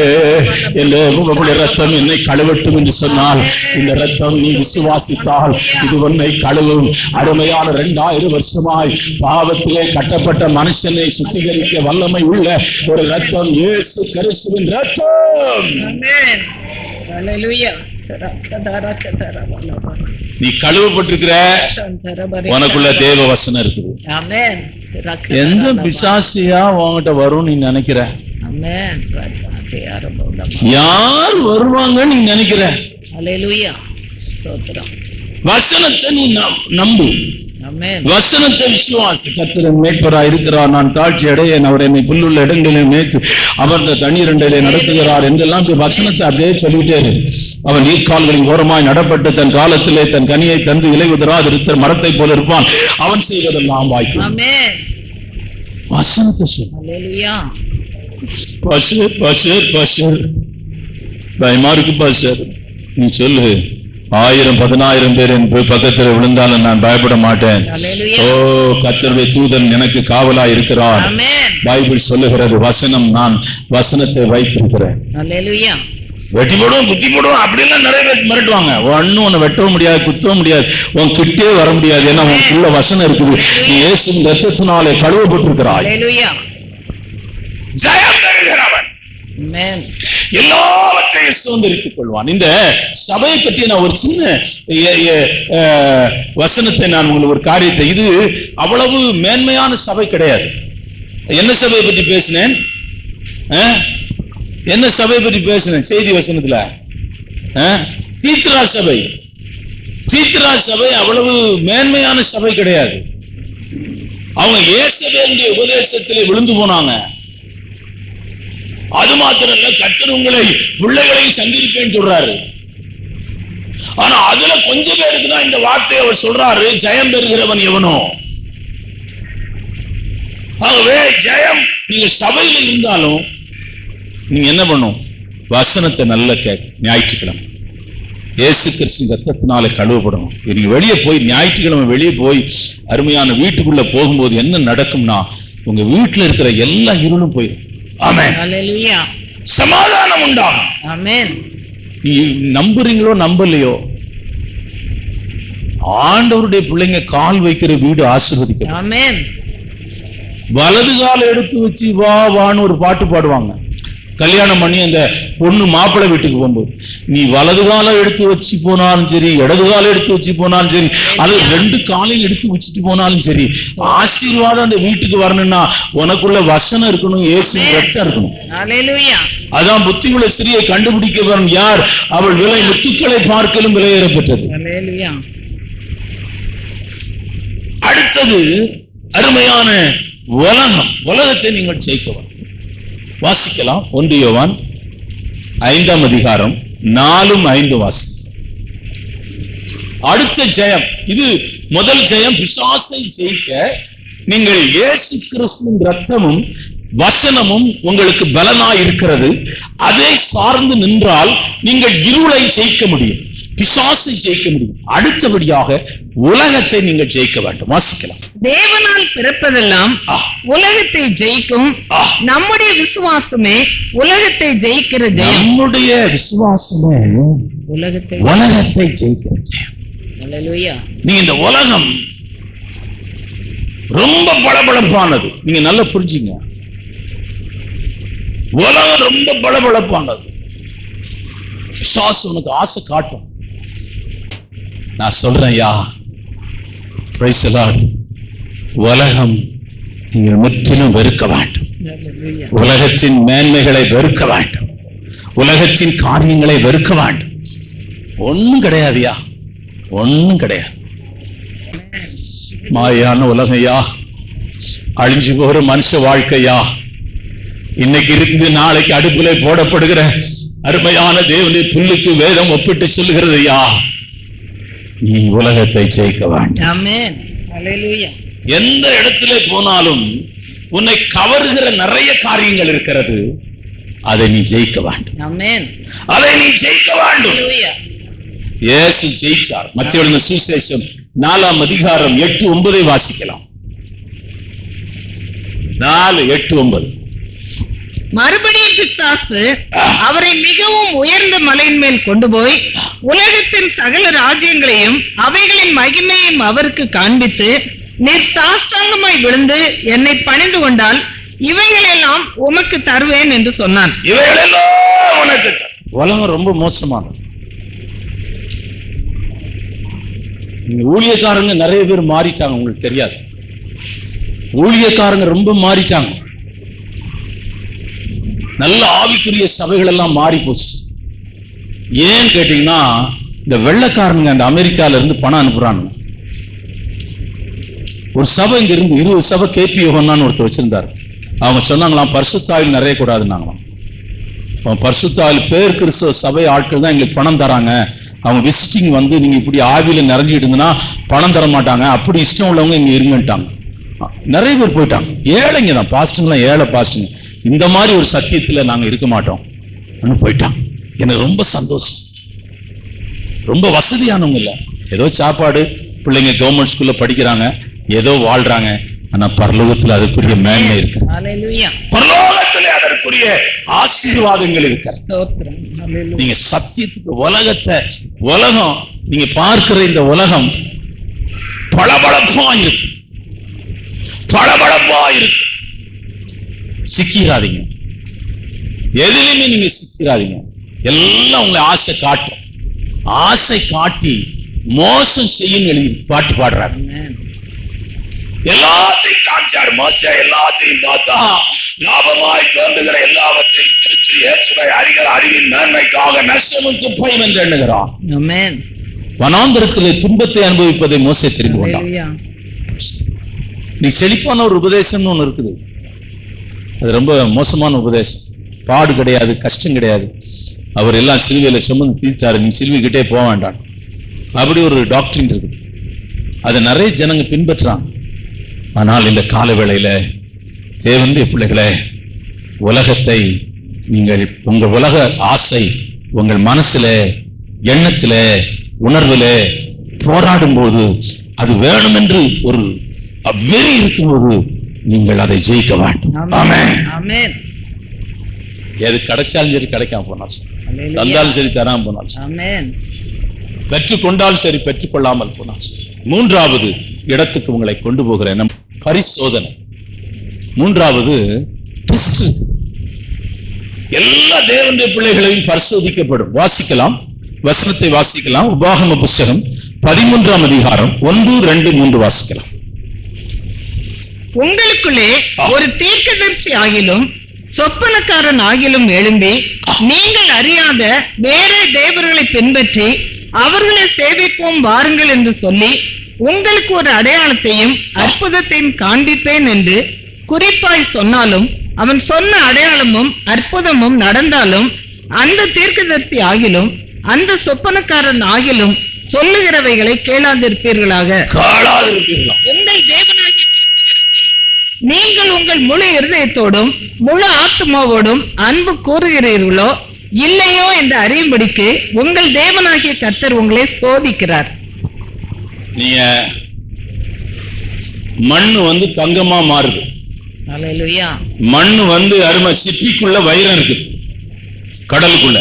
உம்முடைய ரத்தம் என்னை கழுவட்டும் என்று சொன்னால், இந்த ரத்தம் நீ விசுவாசித்தால் இது உன்னை கழுவும். அருமையான 2000 வருஷமாய் பாவத்திலே கட்டப்பட்ட மனுஷனை சுத்திகரிக்க வல்லமை உள்ள ஒரு ரத்தம், இயேசு கிறிஸ்துவின் ரத்தம். நீ கழுவப்பட்டிருக்கிற, உனக்குள்ள தேவ வசனம் இருக்குது. எந்த பிசாசியா உன்கிட்ட வரும் நீ நினைக்கிற? யார் வருவாங்க நீ நினைக்கிற? வசனத்தை நீ நம்பு. ஆமென். வசனத்தை விசுவாசி. கர்த்தர் மேய்ப்பராய் இருக்கிறார், நான் தாழ்ச்சி அடையேன், அவர் என்னை புல்லுள்ள இடங்களில் மேய்த்து அவர் தண்ணீர் அண்டையிலே நடத்துகிறார் என்றெல்லாம் வசனத்தை அப்படியே சொல்லிட்டே இரு. அவன் நீர்க்கால்களின் ஓரமாய் நடப்பட்டு தன் காலத்திலே தன் கனியை தந்து இலை உதிராதிருக்கிற மரத்தை போல இருப்பான், அவன் செய்வதெல்லாம் வாய்க்கும். ஆமென். வசனத்தை சொல்லு. ஹல்லேலூயா. பாஸ்டர் பாஸ்டர் பாஸ்டர் பயமா இருக்கு பாஸ்டர், நீ சொல்லு. 1000-10,000 பேர் என் பக்கத்தில் விழுந்தாலும் நான் பயப்பட மாட்டேன். ஓ, கர்த்தருடைய தூதன் எனக்கு காவலா இருக்கிறார். பைபிள் சொல்லுகிறது, வசனம், நான் வசனத்தை வைத்திருக்கிறேன். ஹல்லேலூயா. வெட்டி போடுவோம், குத்தி போடுவோம் அப்படிலாம் நிறைய பேர் மிரட்டுவாங்க. ஒன்னும் உன்னை வெட்டவும் முடியாது, குத்தவும் முடியாது, உன் கிட்டே வர முடியாது. ஏன்னா உனக்குள்ள வசனம் இருக்குது. நீ இயேசுவின் இரத்தத்தினாலே கழுவப்பட்டிருக்கிறாய். ஹல்லேலூயா. ஜெயம் பெறுகிறவன் எல்லாவற்றையும் சுதந்திரித்துக் கொள்வான். இந்த சபையை பற்றி நான் ஒரு சின்ன வசனத்தை, நான் உங்களுக்கு ஒரு காரியத்தை, இது அவ்வளவு மேன்மையான சபை கிடையாது. என்ன சபையை பற்றி பேசினேன்? என்ன சபையை பற்றி பேசினேன் செய்தி வசனத்துல? தீத்ரா சபை. தீத்ரா சபை அவ்வளவு மேன்மையான சபை கிடையாது. அவங்க இயேசுவின் உபதேசத்திலே விழுந்து போனாங்க. அது மாத்திரம் இல்ல, கர்த்தர் உங்களை பிள்ளைகளையும் சந்திப்பேன்னு சொல்றாரு. ஆனா அதுல கொஞ்சம் பேருக்கு தான் இந்த வார்த்தையை அவர் சொல்றாரு, ஜெயம் பெறுகிறவன் எவனோ. ஆகவே ஜெயம், நீங்க சபையில இருந்தாலும் நீங்க என்ன பண்ணும்? வசனத்தை நல்ல ஞாயிற்றுக்கிழமை இயேசு கிறிஸ்து ரத்தத்தினால கழுவப்படணும். நீங்க வெளியே போய் ஞாயிற்றுக்கிழமை வெளியே போய் அருமையான வீட்டுக்குள்ள போகும்போது என்ன நடக்கும்னா, உங்க வீட்டுல இருக்கிற எல்லா இருளும் போயிடும். ஆமென். ஹல்லேலூயா. சமாதானம் உண்டாகும். ஆமென். நீ நம்புறீங்களோ நம்பலையோ, ஆண்டவருடைய பிள்ளைங்க கால் வைக்கிற வீடு ஆசீர்வதிக்கும். ஆமென். வலது கால எடுத்து வச்சு வா வான்னு ஒரு பாட்டு பாடுவாங்க கல்யாணம் பண்ணி அந்த பொண்ணு மாப்பிள்ளை வீட்டுக்கு போகும்போது. நீ வலது காலம் எடுத்து வச்சு போனாலும் சரி, இடது காலம் எடுத்து வச்சு போனாலும் சரி, அது 2 காலையும் எடுத்து வச்சுட்டு போனாலும் சரி, ஆசீர்வாதம் அந்த வீட்டுக்கு வரணும்னா உனக்குள்ள வசனம் இருக்கணும், இயேசு ரத்தம் இருக்கணும். ஹல்லேலூயா. அதான் புத்தியுள்ள ஸ்திரியை கண்டுபிடிக்கவன் யார்? அவள் விலை முத்துக்களை பார்க்கலும் விலையேறப்பட்டது. ஹல்லேலூயா. அடுத்தது அருமையான உலகம். உலகத்தை நீங்கள் ஜெயிக்கவா. வாசிக்கலாம். 1 யோவான் 5ஆம் அதிகாரம் 4-5 வாசி. அடுத்த ஜெயம், இது முதல் ஜெயம். பிசாசை ஜெயிக்க நீங்கள் இயேசு கிறிஸ்துவின் ரத்தமும் வசனமும் உங்களுக்கு பலனாய் இருக்கிறது. அதை சார்ந்து நின்றால் நீங்கள் இருளை ஜெயிக்க முடியும், பிசாசை ஜெயிக்க முடியும். அடுத்தபடியாக உலகத்தை நீங்கள் ஜெயிக்க வேண்டும். வாசிக்கலாம். தேவனால் பிறப்பதெல்லாம் உலகத்தை ஜெயிக்கும். நம்முடைய விசுவாசமே உலகத்தை ஜெயிக்கிற ஜெயம். நம்முடைய விசுவாசமே உலகத்தை ஜெயிக்கிற ஜெயம். ஹல்லேலூயா. நீங்க இந்த உலகம் ரொம்ப பளபளப்பானது. நீங்க நல்லா புரிஞ்சுங்க. உலகம் ரொம்ப பளபளப்பானது. விசுவாசம் உனக்கு ஆசை காட்டும். நான் சொல்றேன் யா, பிரைஸ் தி லார்ட். உலகம் நீங்கள் முற்றிலும் வெறுக்க வேண்டும். உலகத்தின் மேன்மைகளை வெறுக்க வேண்டும். உலகத்தின் காரியங்களை வெறுக்க வேண்டும். ஒண்ணும் கிடையாதுயா, ஒண்ணும் கிடையாது. மாயான உலகையா, அழிஞ்சு போகிற மனுஷ வாழ்க்கையா, இன்னைக்கு இருந்து நாளைக்கு அடுப்பிலே போடப்படுகிற அருமையான தேவனுடைய புல்லுக்கு வேதம் ஒப்பிட்டு சொல்லுகிறது யா, நீ உலகத்தை ஜெயிக்க வேண்டும். ஆமென். ஹல்லேலூயா. எந்த இடத்துல போனாலும் உன்னை கவருகிற நிறைய காரியங்கள் இருக்கிறது, அதை நீ ஜெயிக்க வேண்டும். ஆமென். அதை நீ ஜெயிக்க வேண்டும். ஹல்லேலூயா. இயேசு ஜெயிச்சார். மத்தேயு சுவிசேஷம் 4ஆம் அதிகாரம் 8-9 வாசிக்கலாம். 4:8-9. மறுபடியும் பிசாசு அவரை மிகவும் உயர்ந்த மலையின் மேல் கொண்டு போய் உலகத்தின் சகல ராஜ்யங்களையும் அவைகளின் மகிமையும் அவருக்கு காண்பித்து, நீர் சாஷ்டாங்கமாய் விழுந்து என்னை பணிந்து கொண்டால் இவைகளெல்லாம் உமக்கு தருவேன் என்று சொன்னான். இவைகளெல்லாம் உனக்கு. உலகம் ரொம்ப மோசமானது. நீங்க ஊழியக்காரங்க நிறைய பேர் மாறிட்டாங்க, உங்களுக்கு தெரியாது. ஊழியக்காரங்க ரொம்ப மாறிட்டாங்க. நல்ல ஆவிக்குரிய சபைகள் எல்லாம் மாறி போச்சு. ஏன்னு கேட்டீங்கன்னா, இந்த வெள்ளைக்காரங்க அந்த அமெரிக்கால இருந்து பணம் அனுப்புறாங்க. ஒரு சபை இங்க இருந்து 20 சபை கேபி யோகன்னான்னு ஒருத்தர் வச்சிருந்தாரு. அவங்க சொன்னாங்களாம் பரிசுத்தாவில் நிறைய கூடாதுன்னாங்களாம். பரிசுத்தாவில் பேர் கிறிஸ்தவ சபை ஆட்கள் தான் எங்களுக்கு பணம் தராங்க, அவங்க விசிட்டிங் வந்து நீங்க இப்படி ஆவியில நிறைஞ்சிட்டு இருந்ததுன்னா பணம் தர மாட்டாங்க, அப்படி இஷ்டம் உள்ளவங்க இங்க இருங்கட்டாங்க. நிறைய பேர் போயிட்டாங்க. ஏழைங்க தான், பாஸ்டுங்களாம் ஏழை பாஸ்டுங்க. இந்த மாதிரி ஒரு சத்தியத்துல நாங்க இருக்க மாட்டோம் போயிட்டாங்க. எனக்கு ரொம்ப சந்தோஷம். ரொம்ப வசதியானவங்க இல்ல, ஏதோ சாப்பாடு, பிள்ளைங்க கவர்மெண்ட் ஸ்கூல்ல படிக்கிறாங்க, ஏதோ வாழ்றாங்க. ஆனா பரலோகத்துல அதுக்குரிய மேன்மை இருக்கு. பரலோகத்துல அதற்குரிய ஆசீர்வாதங்கள் இருக்கு. நீங்க சத்தியத்துக்கு உலகம் நீங்க பார்க்கிற இந்த உலகம் பளபளப்பா இருக்கு, பளபளப்பா இருக்கு. சிக்கிறாதீங்க, எதுலையுமே நீங்க சிக்கிறாதீங்க. எல்லாம் உங்களை ஆசை காட்டும், ஆசை காட்டி மோசம் செய்யும் எழுதி பாட்டு பாடுறாரு. எல்லாத்தையும் காமிச்சார், மோச்ச எல்லாத்தையும் பார்த்தா லாபமாய் தோன்றுகிற எல்லாவற்றையும் திருச்சி இயேசுவை அறிகிற அறிவின் மேன்மைக்காக நஷ்டமும் குப்பையும் என்று எண்ணுகிறான். வனாந்தரத்திலே துன்பத்தை அனுபவிப்பதை மோசே தெரிந்து கொண்டான். நீ செழிப்பான ஒரு உபதேசம்னு ஒண்ணு இருக்குது, அது ரொம்ப மோசமான உபதேசம். பாடு கிடையாது, கஷ்டம் கிடையாது. அவர் எல்லாம் சிலுவையில சுமந்து தீர்த்தாரு, நீ சிலுவைக்கிட்டே போக வேண்டாம், அப்படி ஒரு டாக்டரின் இருக்குது. அதை நிறைய ஜனங்க பின்பற்றாங்க. ஆனால் இந்த கால வேளையில தேவனுடைய பிள்ளைகளே, உலகத்தை நீங்கள் உங்க உலக ஆசை உங்கள் மனசுல, எண்ணத்துல, உணர்வுல போராடும் போது, அது வேணும் என்று ஒரு வெறி இருக்கும்போது நீங்கள் அதை ஜெயிக்க வேண்டும். ஆமென். எது கிடைச்சாலும் சரி, கிடைக்காம போனாலும் தந்தாலும் சரி, தராம போனாலும், பெற்றுக்கொண்டாலும் சரி, பெற்றுக்கொள்ளாமல் போனாலும் சரி. மூன்றாவது இடத்துக்கு உங்களை கொண்டு போகிற நம் பரிசோதனை. மூன்றாவது டெஸ்ட். எல்லா தேவனுடைய பிள்ளைகளையும் பரிசோதிக்கப்படும். வாசிக்கலாம், வசனத்தை வாசிக்கலாம். உபாகம புஸ்தகம் 13ஆம் அதிகாரம் 1, 2, 3 வாசிக்கலாம். உங்களுக்குள்ளே ஒரு தீர்க்கதரிசி ஆகிலும் சொப்பனக்காரன் ஆகிலும் எழும்பி நீங்கள் அறியாத வேற தேவர்களை பின்பற்றி அவர்களை சேவிப்போம் வாருங்கள் என்று சொல்லி உங்களுக்கு ஒரு அடையாளத்தையும் அற்புதத்தையும் காண்பிப்பேன் என்று குறிப்பாய் சொன்னாலும், அவன் சொன்ன அடையாளமும் அற்புதமும் நடந்தாலும், அந்த தீர்க்கதரிசி ஆகிலும் அந்த சொப்பனக்காரன் ஆகிலும் சொல்லுகிறவைகளை கேளாதிருப்பீர்களாக. உங்கள் தேவனாகிய நீங்கள் உங்கள் முழு இருதயத்தோடும் முழு ஆத்மாவோடும் அன்பு கூறுகிறீர்களோ இல்லையோ என்று அறியும்படிக்கு உங்கள் தேவனாகிய கர்த்தர் உங்களை சோதிக்கிறார். நீங்க மண்ணு வந்து தங்கமா மாறுது. மண்ணு வந்து அருமை சிப்பிக்குள்ள வைரம் இருக்கு. கடலுக்குள்ள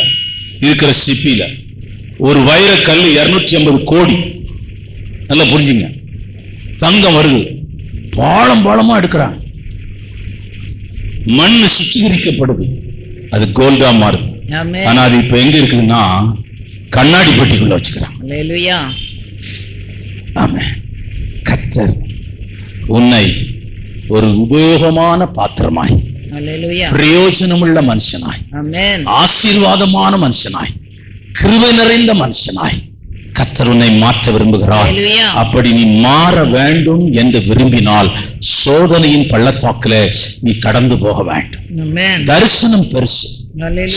இருக்கிற சிப்பியில ஒரு வைர கல் 250 கோடி. நல்லா புரிஞ்சுங்க. தங்கம் வருது, பாலம் பாலமா எடுக்கிறாங்க. மண்ணு சுத்திகரிக்கப்படுது, அது கோல்டா மாறுது. ஆனா அது இப்ப எங்க இருக்குதுன்னா கண்ணாடி பெட்டிக்குள்ள வச்சுக்கிறாங்க. ஆமென். கர்த்தர் உன்னை ஒரு உபயோகமான பாத்திரமாய், பிரயோஜனமுள்ள மனுஷனாய், ஆசீர்வாதமான மனுஷனாய், கிருபை நிறைந்த மனுஷனாய் கர்த்தர் உன்னை மாற்ற விரும்புகிறார். அப்படி நீ மாற வேண்டும் என்று விரும்பினால் சோதனையின் பள்ளத்தாக்கிலே நீ கடந்து போக வேண்டும். தரிசனம் பெருசு,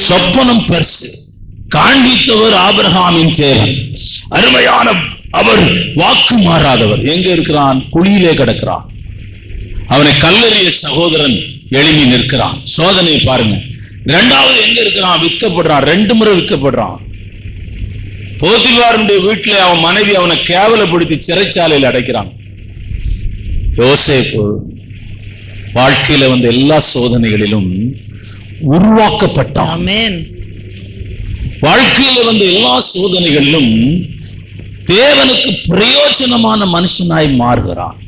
சொப்பனம் பெருசு. காண்பித்தவர் ஆபிரகாமின் தேவன், அருமையான அவர், வாக்கு மாறாதவர். எங்க இருக்கிறான்? குழியிலே கிடக்கிறான். அவனை கல்லறிய சகோதரன் எழுப்பி நிற்கிறான். சோதனையை பாருங்க. இரண்டாவது எங்க இருக்கிறான்? விற்கப்படுறான். 2 முறை விற்கப்படுறான். போத்திபாருடைய வீட்டுல அவன் மனைவி அவனை கேவலப்படுத்தி சிறைச்சாலையில் அடைக்கிறான். யோசேப்பு வாழ்க்கையில வந்த எல்லா சோதனைகளிலும் உருவாக்கப்பட்டான். வாழ்க்கையில வந்த எல்லா சோதனைகளிலும் தேவனுக்கு பிரயோஜனமான மனுஷனாய் மாறுகிறான்.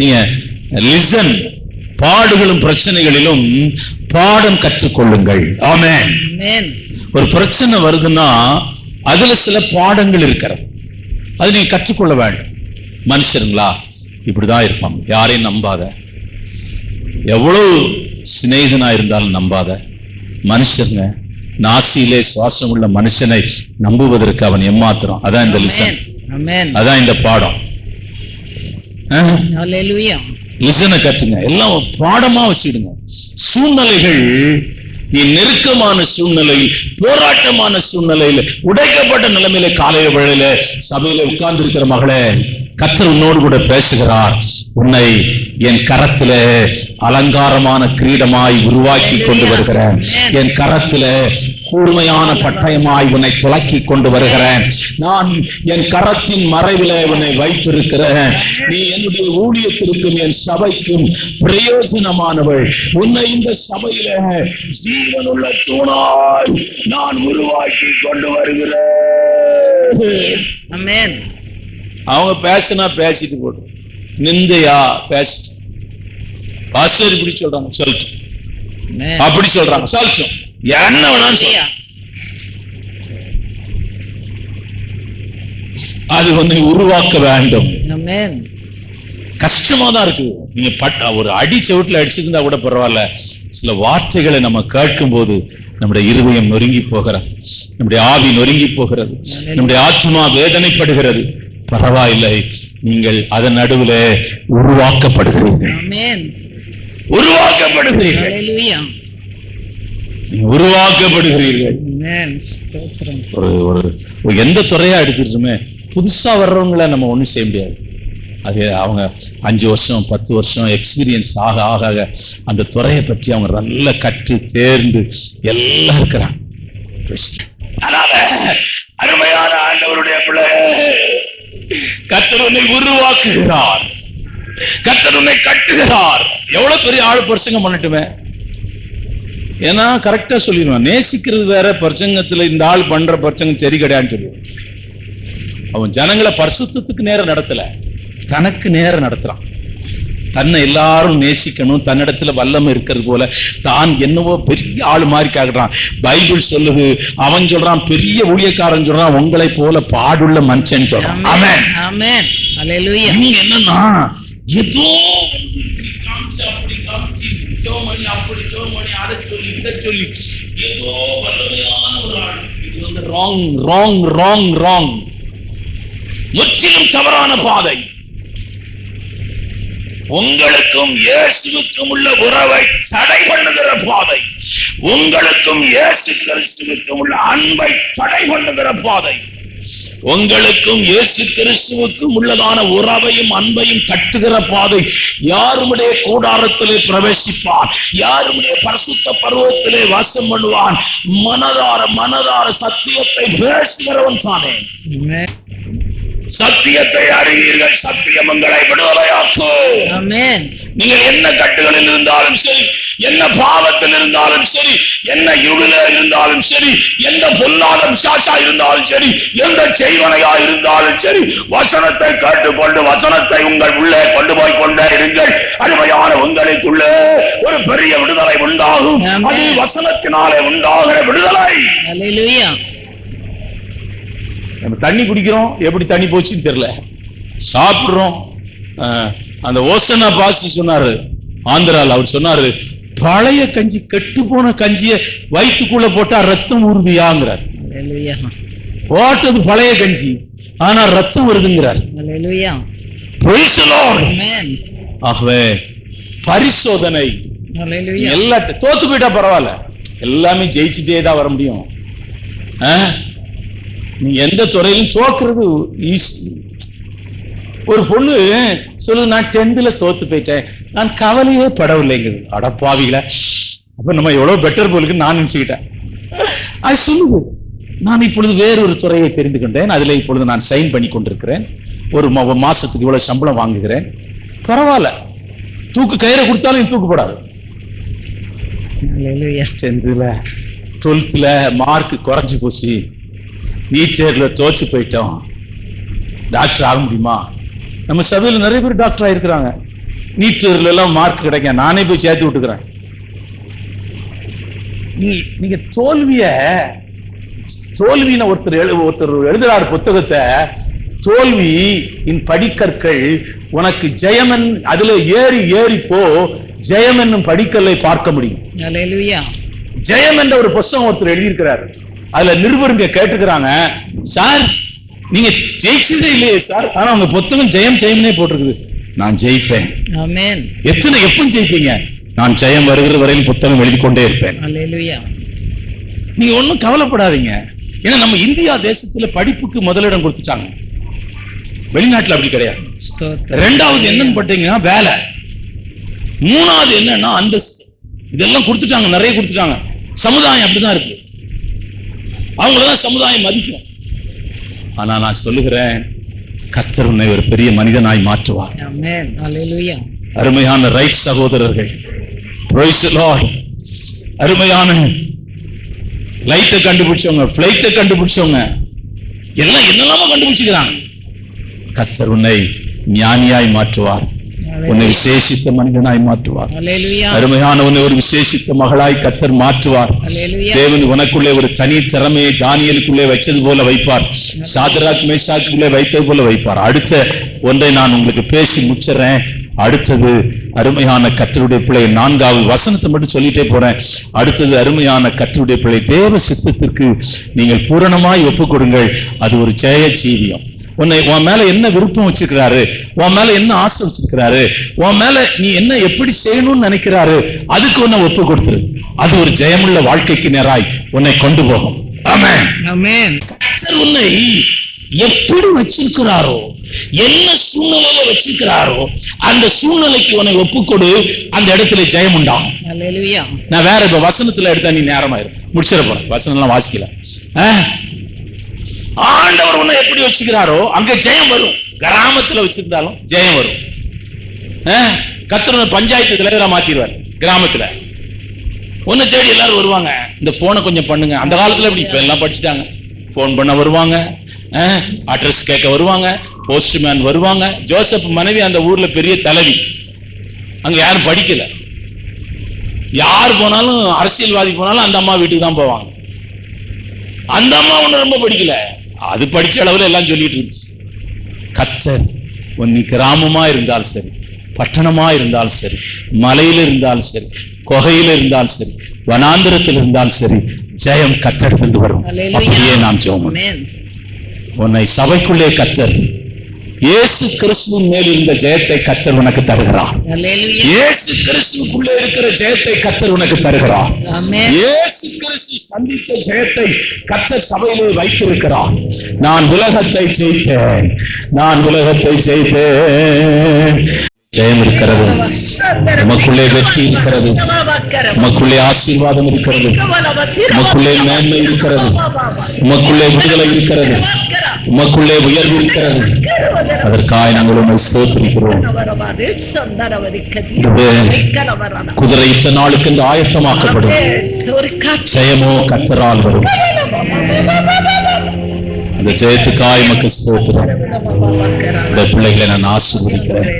நீங்க லிசன், பாடுகளும் பிரச்சனைகளிலும் பாடம் கற்றுக்கொள்ளுங்கள். ஆமென். ஒரு பிரச்சனை வருதுன்னா அதுல சில பாடங்கள் இருக்கிறது, அது நீங்க கற்றுக்கொள்ள வேண்டும். மனுஷருங்களா இப்படிதான் இருப்பாங்க, யாரையும் நம்பாத. எவ்வளவு சிநேகிதனா இருந்தாலும் நம்பாத. மனுஷருங்க, நாசியிலே சுவாசம் உள்ள மனுஷனை நம்புவதற்கு அவன் ஏமாத்திரம். அதான் இந்த லிசன், அதான் இந்த பாடம். ஹalleluya. லிசனை கட்டுங்க, எல்லாம் பாடமா வச்சுடுங்க. சூழ்நிலைகள், நீ நெருக்கமான சூழ்நிலையில், போராட்டமான சூழ்நிலையில், உடைக்கப்பட்ட நிலைமையில காலையில வேளையில சபையில உட்கார்ந்து இருக்கிற மகளே, கர்த்தர் உன்னோடு கூட பேசுகிறார். உன்னை என் கரத்தில அலங்காரமான கிரீடமாய் உருவாக்கி கொண்டு வருகிறேன். என் கரத்தில கூர்மையான பட்டயமாய் உன்னை துலக்கி கொண்டு வருகிறேன். நான் என் கரத்தின் மறைவில உன்னை வைத்திருக்கிறேன். நீ என்னுடைய ஊழியத்திற்கும் என் சபைக்கும் பிரயோஜனமானவள். உன்னை இந்த சபையில ஜீவனுள்ள தூணாய் நான் உருவாக்கி கொண்டு வருகிறேன். ஆமென். அவங்க பேசினா பேசிட்டு போட்டு, நிந்தையா பேசிட்டு, பாஸ்டர் இப்படி சொல்றாங்க சொல்லட்டும், அப்படி சொல்றாங்க சொல்லட்டும், என்ன வேணாலும் சொல்ல. அது உன்னை உருவாக்க வேண்டும். கஷ்டமா தான் இருக்கு. நீங்க ஒரு அடி செவுட்டுல அடிச்சிருந்தா கூட பரவாயில்ல. சில வார்த்தைகளை நம்ம கேட்கும் போது நம்முடைய இருதயம் நொறுங்கி போகிறது, நம்முடைய ஆவி நொறுங்கி போகிறது, நம்முடைய ஆத்மா வேதனைப்படுகிறது. பரவாயில்லை, நீங்கள் அதன் நடுவில் உருவாக்கப்படுகிறீர்கள். உருவாக்கப்படுகிறீர்கள், உருவாக்கப்படுகிறீர்கள். ஒரு எந்த துறையா எடுத்துட்டுமே புதுசா வர்றவங்களை நம்ம ஒண்ணும் செய்ய முடியாது. அது அவங்க 5 வருஷம் 10 வருஷம் எக்ஸ்பீரியன்ஸ் ஆக ஆக அந்த துறையை பற்றி அவங்க நல்லா கற்று தேர்ந்து எல்லாம் இருக்கிறாங்க. அருமையான ஆண்டவருடைய பிள்ளை, கர்த்தர் உன்னை உருவாக்குகிறார், கர்த்தர் உன்னை கட்டுகிறார். எவ்வளவு பெரிய ஆளு பிரசங்கம் பண்ணட்டுமே, ஏன்னா கரெக்டா சொல்லிடுவான். நேசிக்கிறது வேற, பிரசங்கத்துல இந்த ஆள் பண்ற பிரசங்கம் சரி கிடையான்னு சொல்லுவான். அவன் ஜனங்களை பரிசுத்தத்துக்கு நேரம் நடத்தல, தனக்கு நேரம் நடத்துறான். தன்னை எல்லாரும் நேசிக்கணும், தன்னிடத்துல வல்லமை இருக்கிறது போல தான் என்னவோ பெரிய ஆளு மாதிரி காட்டுறான். பைபிள் சொல்லுது, அவன் சொல்றான் பெரிய ஊழியக்காரன் சொல்றான், உங்களை போல பாடுள்ள மனுஷன் சொல்றான். ஆமென், ஆமென், ஹல்லேலூயா. நீங்க என்னன்னா ஏதோ அப்படி காமிச்சு ஜோமணி அப்படி ஜோமணி அதை சொல்லி இதை சொல்லி ஏதோ வல்லமையான ஒரு ஆள். இது வந்து ராங் ராங் ராங் ராங், முற்றிலும் தவறான பாதை. உங்களுக்கும் இயேசுவுக்கும் உள்ள உறவை தடை பண்ணுகிற பாதை, உங்களுக்கும் இயேசு கிறிஸ்துவுக்கும் உள்ள அன்பை தடை பண்ணுகிற பாதை, உங்களுக்கும் இயேசு கிறிஸ்துவுக்கும் உள்ளதான உறவையும் அன்பையும் கட்டுகிற பாதை. யாருடைய கூடாரத்திலே பிரவேசிப்பான், யாருடைய பரிசுத்த பருவத்திலே வாசம் பண்ணுவான், மனதார சத்தியத்தை பேசுகிறவன் தானே. சத்தியத்தை அறிவீர்கள், சத்தியம் உங்களை விடுதலையாக்கும். ஆமென். நீங்கள் என்ன கட்டுகளில் இருந்தாலும் சரி, என்ன பாவத்தில் இருந்தாலும் சரி, என்ன இருளிலே இருந்தாலும் சரி, எந்த பொல்லாத பிசாசா இருந்தாலும் சரி, எந்த செய்வனையா இருந்தாலும் சரி, வசனத்தை கேட்டுக்கொண்டு வசனத்தை உங்கள் உள்ளே கொண்டு போய் கொண்டே இருங்கள். அருமையான உங்களுக்குள்ளே ஒரு பெரிய விடுதலை உண்டாகும். அது வசனத்தினாலே உண்டாகிற விடுதலை. ஹல்லேலூயா. நம்ம தண்ணி குடிக்கிறோம், எப்படி தண்ணி போச்சுன்னு தெரியல. சாப்பிடுறோம். அந்த ஓசனா பாஸ் சொன்னாரு ஆந்திரால, அவர் சொன்னாரு, பழைய கஞ்சி, கெட்டு போன கஞ்சிய வயிற்றுக்குள்ள போட்டா ரத்தம் ஊறுதியாங்கிறார். போட்டது பழைய கஞ்சி, ஆனா ரத்தம் வருதுங்கிறார். ஆகவே பரிசோதனை எல்லாம் தோத்து போயிட்டா பரவாயில்ல, எல்லாமே ஜெயிச்சுட்டே தான் வர முடியும். நீ எந்த துறையிலும் தோக்குறது ஈஸி. ஒரு பொண்ணு சொல்லுது, நான் 10th தோத்து போயிட்டேன், நான் கவலையே படவில்லைங்கிறது. அடப்பாவிகள, அப்ப நம்ம எவ்வளவு பெட்டர் போலுக்கு நான் நினைச்சுக்கிட்டேன். அது சொல்லுது, நான் இப்பொழுது வேறொரு துறையை தெரிந்து கொண்டேன், அதுல இப்பொழுது நான் சைன் பண்ணி கொண்டிருக்கிறேன், ஒரு மாசத்துக்கு இவ்வளவு சம்பளம் வாங்குகிறேன், பரவாயில்ல, தூக்கு கயிறை கொடுத்தாலும் தூக்குப்படாது. 10th 12th மார்க் குறைஞ்சு போச்சு, நீட் தேர்வுல தோச்சு போயிட்டோம், டாக்டர் ஆக முடியுமா? நம்ம சபையில் நிறைய பேர் டாக்டர் ஆயிருக்கிறாங்க. நீட் தேர்வுல எல்லாம் மார்க் கிடைக்க நானே போய் சேர்த்து விட்டுக்கிறேன். நீங்க தோல்வின்னு ஒருத்தர் எழுதுறாரு புத்தகத்தை, தோல்வி இன் படிக்கற்கள் உனக்கு ஜெயமன், அதுல ஏறி ஏறி போ, ஜெயம் என்னும் படிக்கல்லை பார்க்க முடியும். ஜெயம் என்ற ஒரு புத்தகம் ஒருத்தர் எழுதியிருக்கிறாரு. அதுல நிருபருங்க கேட்டுக்கிறாங்க, சார் நீங்க ஜெயிச்சதே இல்லையே சார், ஆனா உங்க புத்தகம் ஜெயம் ஜெயம்னே போட்டிருக்குது, நான் ஜெயிப்பேன். ஆமென். எப்ப ஜெயிப்பீங்க? நான் ஜெயம் வருகிற வரையில் புத்தகம் எழுதி கொண்டே இருப்பேன். அல்லேலூயா. நீங்க ஒண்ணும் கவலைப்படாதீங்க. ஏன்னா நம்ம இந்தியா தேசத்துல படிப்புக்கு முதலிடம் கொடுத்துட்டாங்க. வெளிநாட்டுல அப்படி கிடையாது. ரெண்டாவது என்னன்னு பார்த்தீங்கன்னா வேலை. மூணாவது என்னன்னா அந்தஸ்து. இதெல்லாம் கொடுத்துட்டாங்க, நிறைய கொடுத்துட்டாங்க. சமுதாயம் அப்படிதான் இருக்கு. அவங்களதான் சமுதாயம் மதிக்கும். ஆனா நான் சொல்லுகிறேன், கர்த்தர் உன்னை ஒரு பெரிய மனிதனாய் மாற்றுவார். ஆமென். அல்லேலூயா. அருமையான ரைட் சகோதரர்கள், பிரைஸ் தி லார்ட். அருமையான லைட்டை கண்டுபிடிச்சவங்க, பிளைட்டை கண்டுபிடிச்சவங்க, எல்லாம் என்னெல்லாமோ கண்டுபிடிச்சுக்கிறாங்க. கர்த்தர் உன்னை ஞானியாய் மாற்றுவார், உன்னை விசேஷித்த மனிதனாய் மாற்றுவார். அருமையான உன்னை ஒரு விசேஷித்த மகளாய் கர்த்தர் மாற்றுவார். தேவன் உனக்குள்ளே ஒரு தனி திறமையை தானியேலுக்குள்ளே வைத்தது போல வைப்பார், சாத்ராக் மேஷாக்குள்ளே வைத்தது போல வைப்பார். அடுத்த ஒன்றை நான் உங்களுக்கு பேசி முடிச்சிடறேன். அடுத்தது அருமையான கர்த்தருடைய பிள்ளை, 4வது வசனத்தை மட்டும் சொல்லிட்டே போறேன். அடுத்தது அருமையான கர்த்தருடைய பிள்ளை, தேவ சித்தத்திற்கு நீங்கள் பூரணமாய் ஒப்புக் கொடுங்கள். அது ஒரு ஜெய ஜீவியம். உன் மேல என்ன விருப்பம் வச்சிருக்கிறாரு, உன் மேல என்ன ஆசை வச்சிருக்கிறாரு, உன் மேல நீ என்ன எப்படி செய்யணும்னு நினைக்கிறாரு, அதுக்கு உன்னை ஒப்பு கொடுத்துரு. அது ஒரு ஜெயமுள்ள வாழ்க்கைக்கு நேராய் உன்னை கொண்டு போகும். ஆமென். ஆமென். கர்த்தர் உன்னை எப்படி வச்சிருக்கிறாரோ, என்ன சூழ்நிலையில வச்சிருக்கிறாரோ அந்த சூழ்நிலைக்கு உன்னை ஒப்புக்கொடு. அந்த இடத்துல ஜெயம் உண்டாகும். அல்லேலூயா. நான் வேற இப்ப வசனத்துல எடுத்தா நீ நேரமாயிரும், முடிச்சிட போறேன். வசனம் எல்லாம் வாசிக்கல. ஆண்டவர் உன்னை எப்படி வச்சுக்கிறாரோ அங்க ஜெயம் வரும். கிராமத்துல வச்சிருந்தாலும் ஜெயம் வரும். கர்த்தர் பஞ்சாயத்து தலைவரா மாத்திடுவார். கிராமத்துல ஒன்னு தேடி எல்லாரும் வருவாங்க. இந்த போனை கொஞ்சம் பண்ணுங்க. அந்த காலத்துல எப்படி, இப்ப எல்லாம் படிச்சுட்டாங்க. போன் பண்ண வருவாங்க, அட்ரஸ் கேட்க வருவாங்க, போஸ்ட்மேன் வருவாங்க. ஜோசப் மனைவி அந்த ஊர்ல பெரிய தலைவி. அங்க யாரும் படிக்கல. யார் போனாலும், அரசியல்வாதி போனாலும் அந்த அம்மா வீட்டுக்கு தான் போவாங்க. அந்த அம்மா ஒண்ணு ரொம்ப படிக்கல, அது படிச்ச அளவுல எல்லாம் சொல்லிட்டு இருந்துச்சு. கர்த்தர் நீ கிராமமா இருந்தாலும் சரி, பட்டணமா இருந்தாலும் சரி, மலையில இருந்தாலும் சரி, குகையில இருந்தாலும் சரி, வனாந்திரத்தில் இருந்தாலும் சரி, ஜெயம் கர்த்தரிடமிருந்து வரும். அப்படியே நாம் ஜெபம். உன்னை சபைக்குள்ளே கர்த்தர் இயேசு கிறிஸ்துவின் மேல் இருந்த ஜெயத்தை கர்த்தர் உனக்கு தருகிறார். இயேசு கிறிஸ்துவுக்குள்ளே இருக்கிற ஜெயத்தை கர்த்தர் உனக்கு தருகிறார். இயேசு கிறிஸ்து சந்தித்த ஜெயத்தை கர்த்தர் சபையிலே வைத்திருக்கிறார். நான் உலகத்தை ஜெயித்தேன், நான் உலகத்தை ஜெயித்தேன். ஜெயம் இருக்கிறது, உமக்குள்ளே வெற்றி இருக்கிறது, உமக்குள்ளே ஆசீர்வாதம் இருக்கிறது, உமக்குள்ளே மேன்மை இருக்கிறது, உமக்குள்ளே விடுதலை இருக்கிறது, உமக்குள்ளே உயர்வு இருக்கிறது. அதற்காக நாங்கள் உம்மை ஸ்தோத்திரிக்கிறோம். குதிரை இத்த நாளுக்கு என்று ஆயத்தமாக்கப்படும், ஜெயமோ கர்த்தரால் வரும். அந்த ஜெயத்துக்காய் உமக்கு ஸ்தோத்திரம். இந்த பிள்ளைகளை நான் ஆசீர்வதிக்கிறேன்.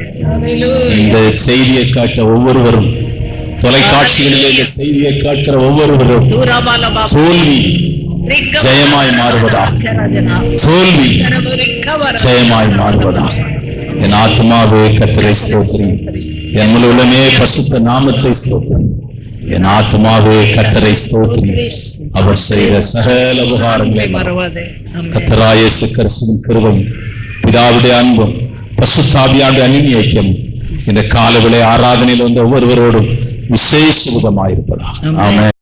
இந்த செய்தியை காட்ட ஒவ்வொருவரும், தொலைக்காட்சிகளிலே இந்த செய்தியை காட்டுகிற ஒவ்வொருவரும் தோல்வி ஜெயமாய் மாறுவதா, தோல்வி ஜெயமாய் மாறுவதா. என் ஆத்மாவே கர்த்தரை ஸ்தோத்திரி, என் முழு உள்ளமே பரிசுத்த நாமத்தை ஸ்தோத்திரி. என் ஆத்மாவே கர்த்தரை ஸ்தோத்திரி, அவர் செய்த சகல உபகாரங்களை மறவாதே. கர்த்தராகிய இயேசு கிறிஸ்துவின் கிருபையும் பிதாவுடைய அன்பும் பரிசுத்த ஆவியானவருடைய அன்பின் ஐக்கியம் இந்த காலவேளை ஆராதனையில் வந்த ஒவ்வொருவரோடும் விசேஷ விதமாயிருப்பதாக. ஆமென்.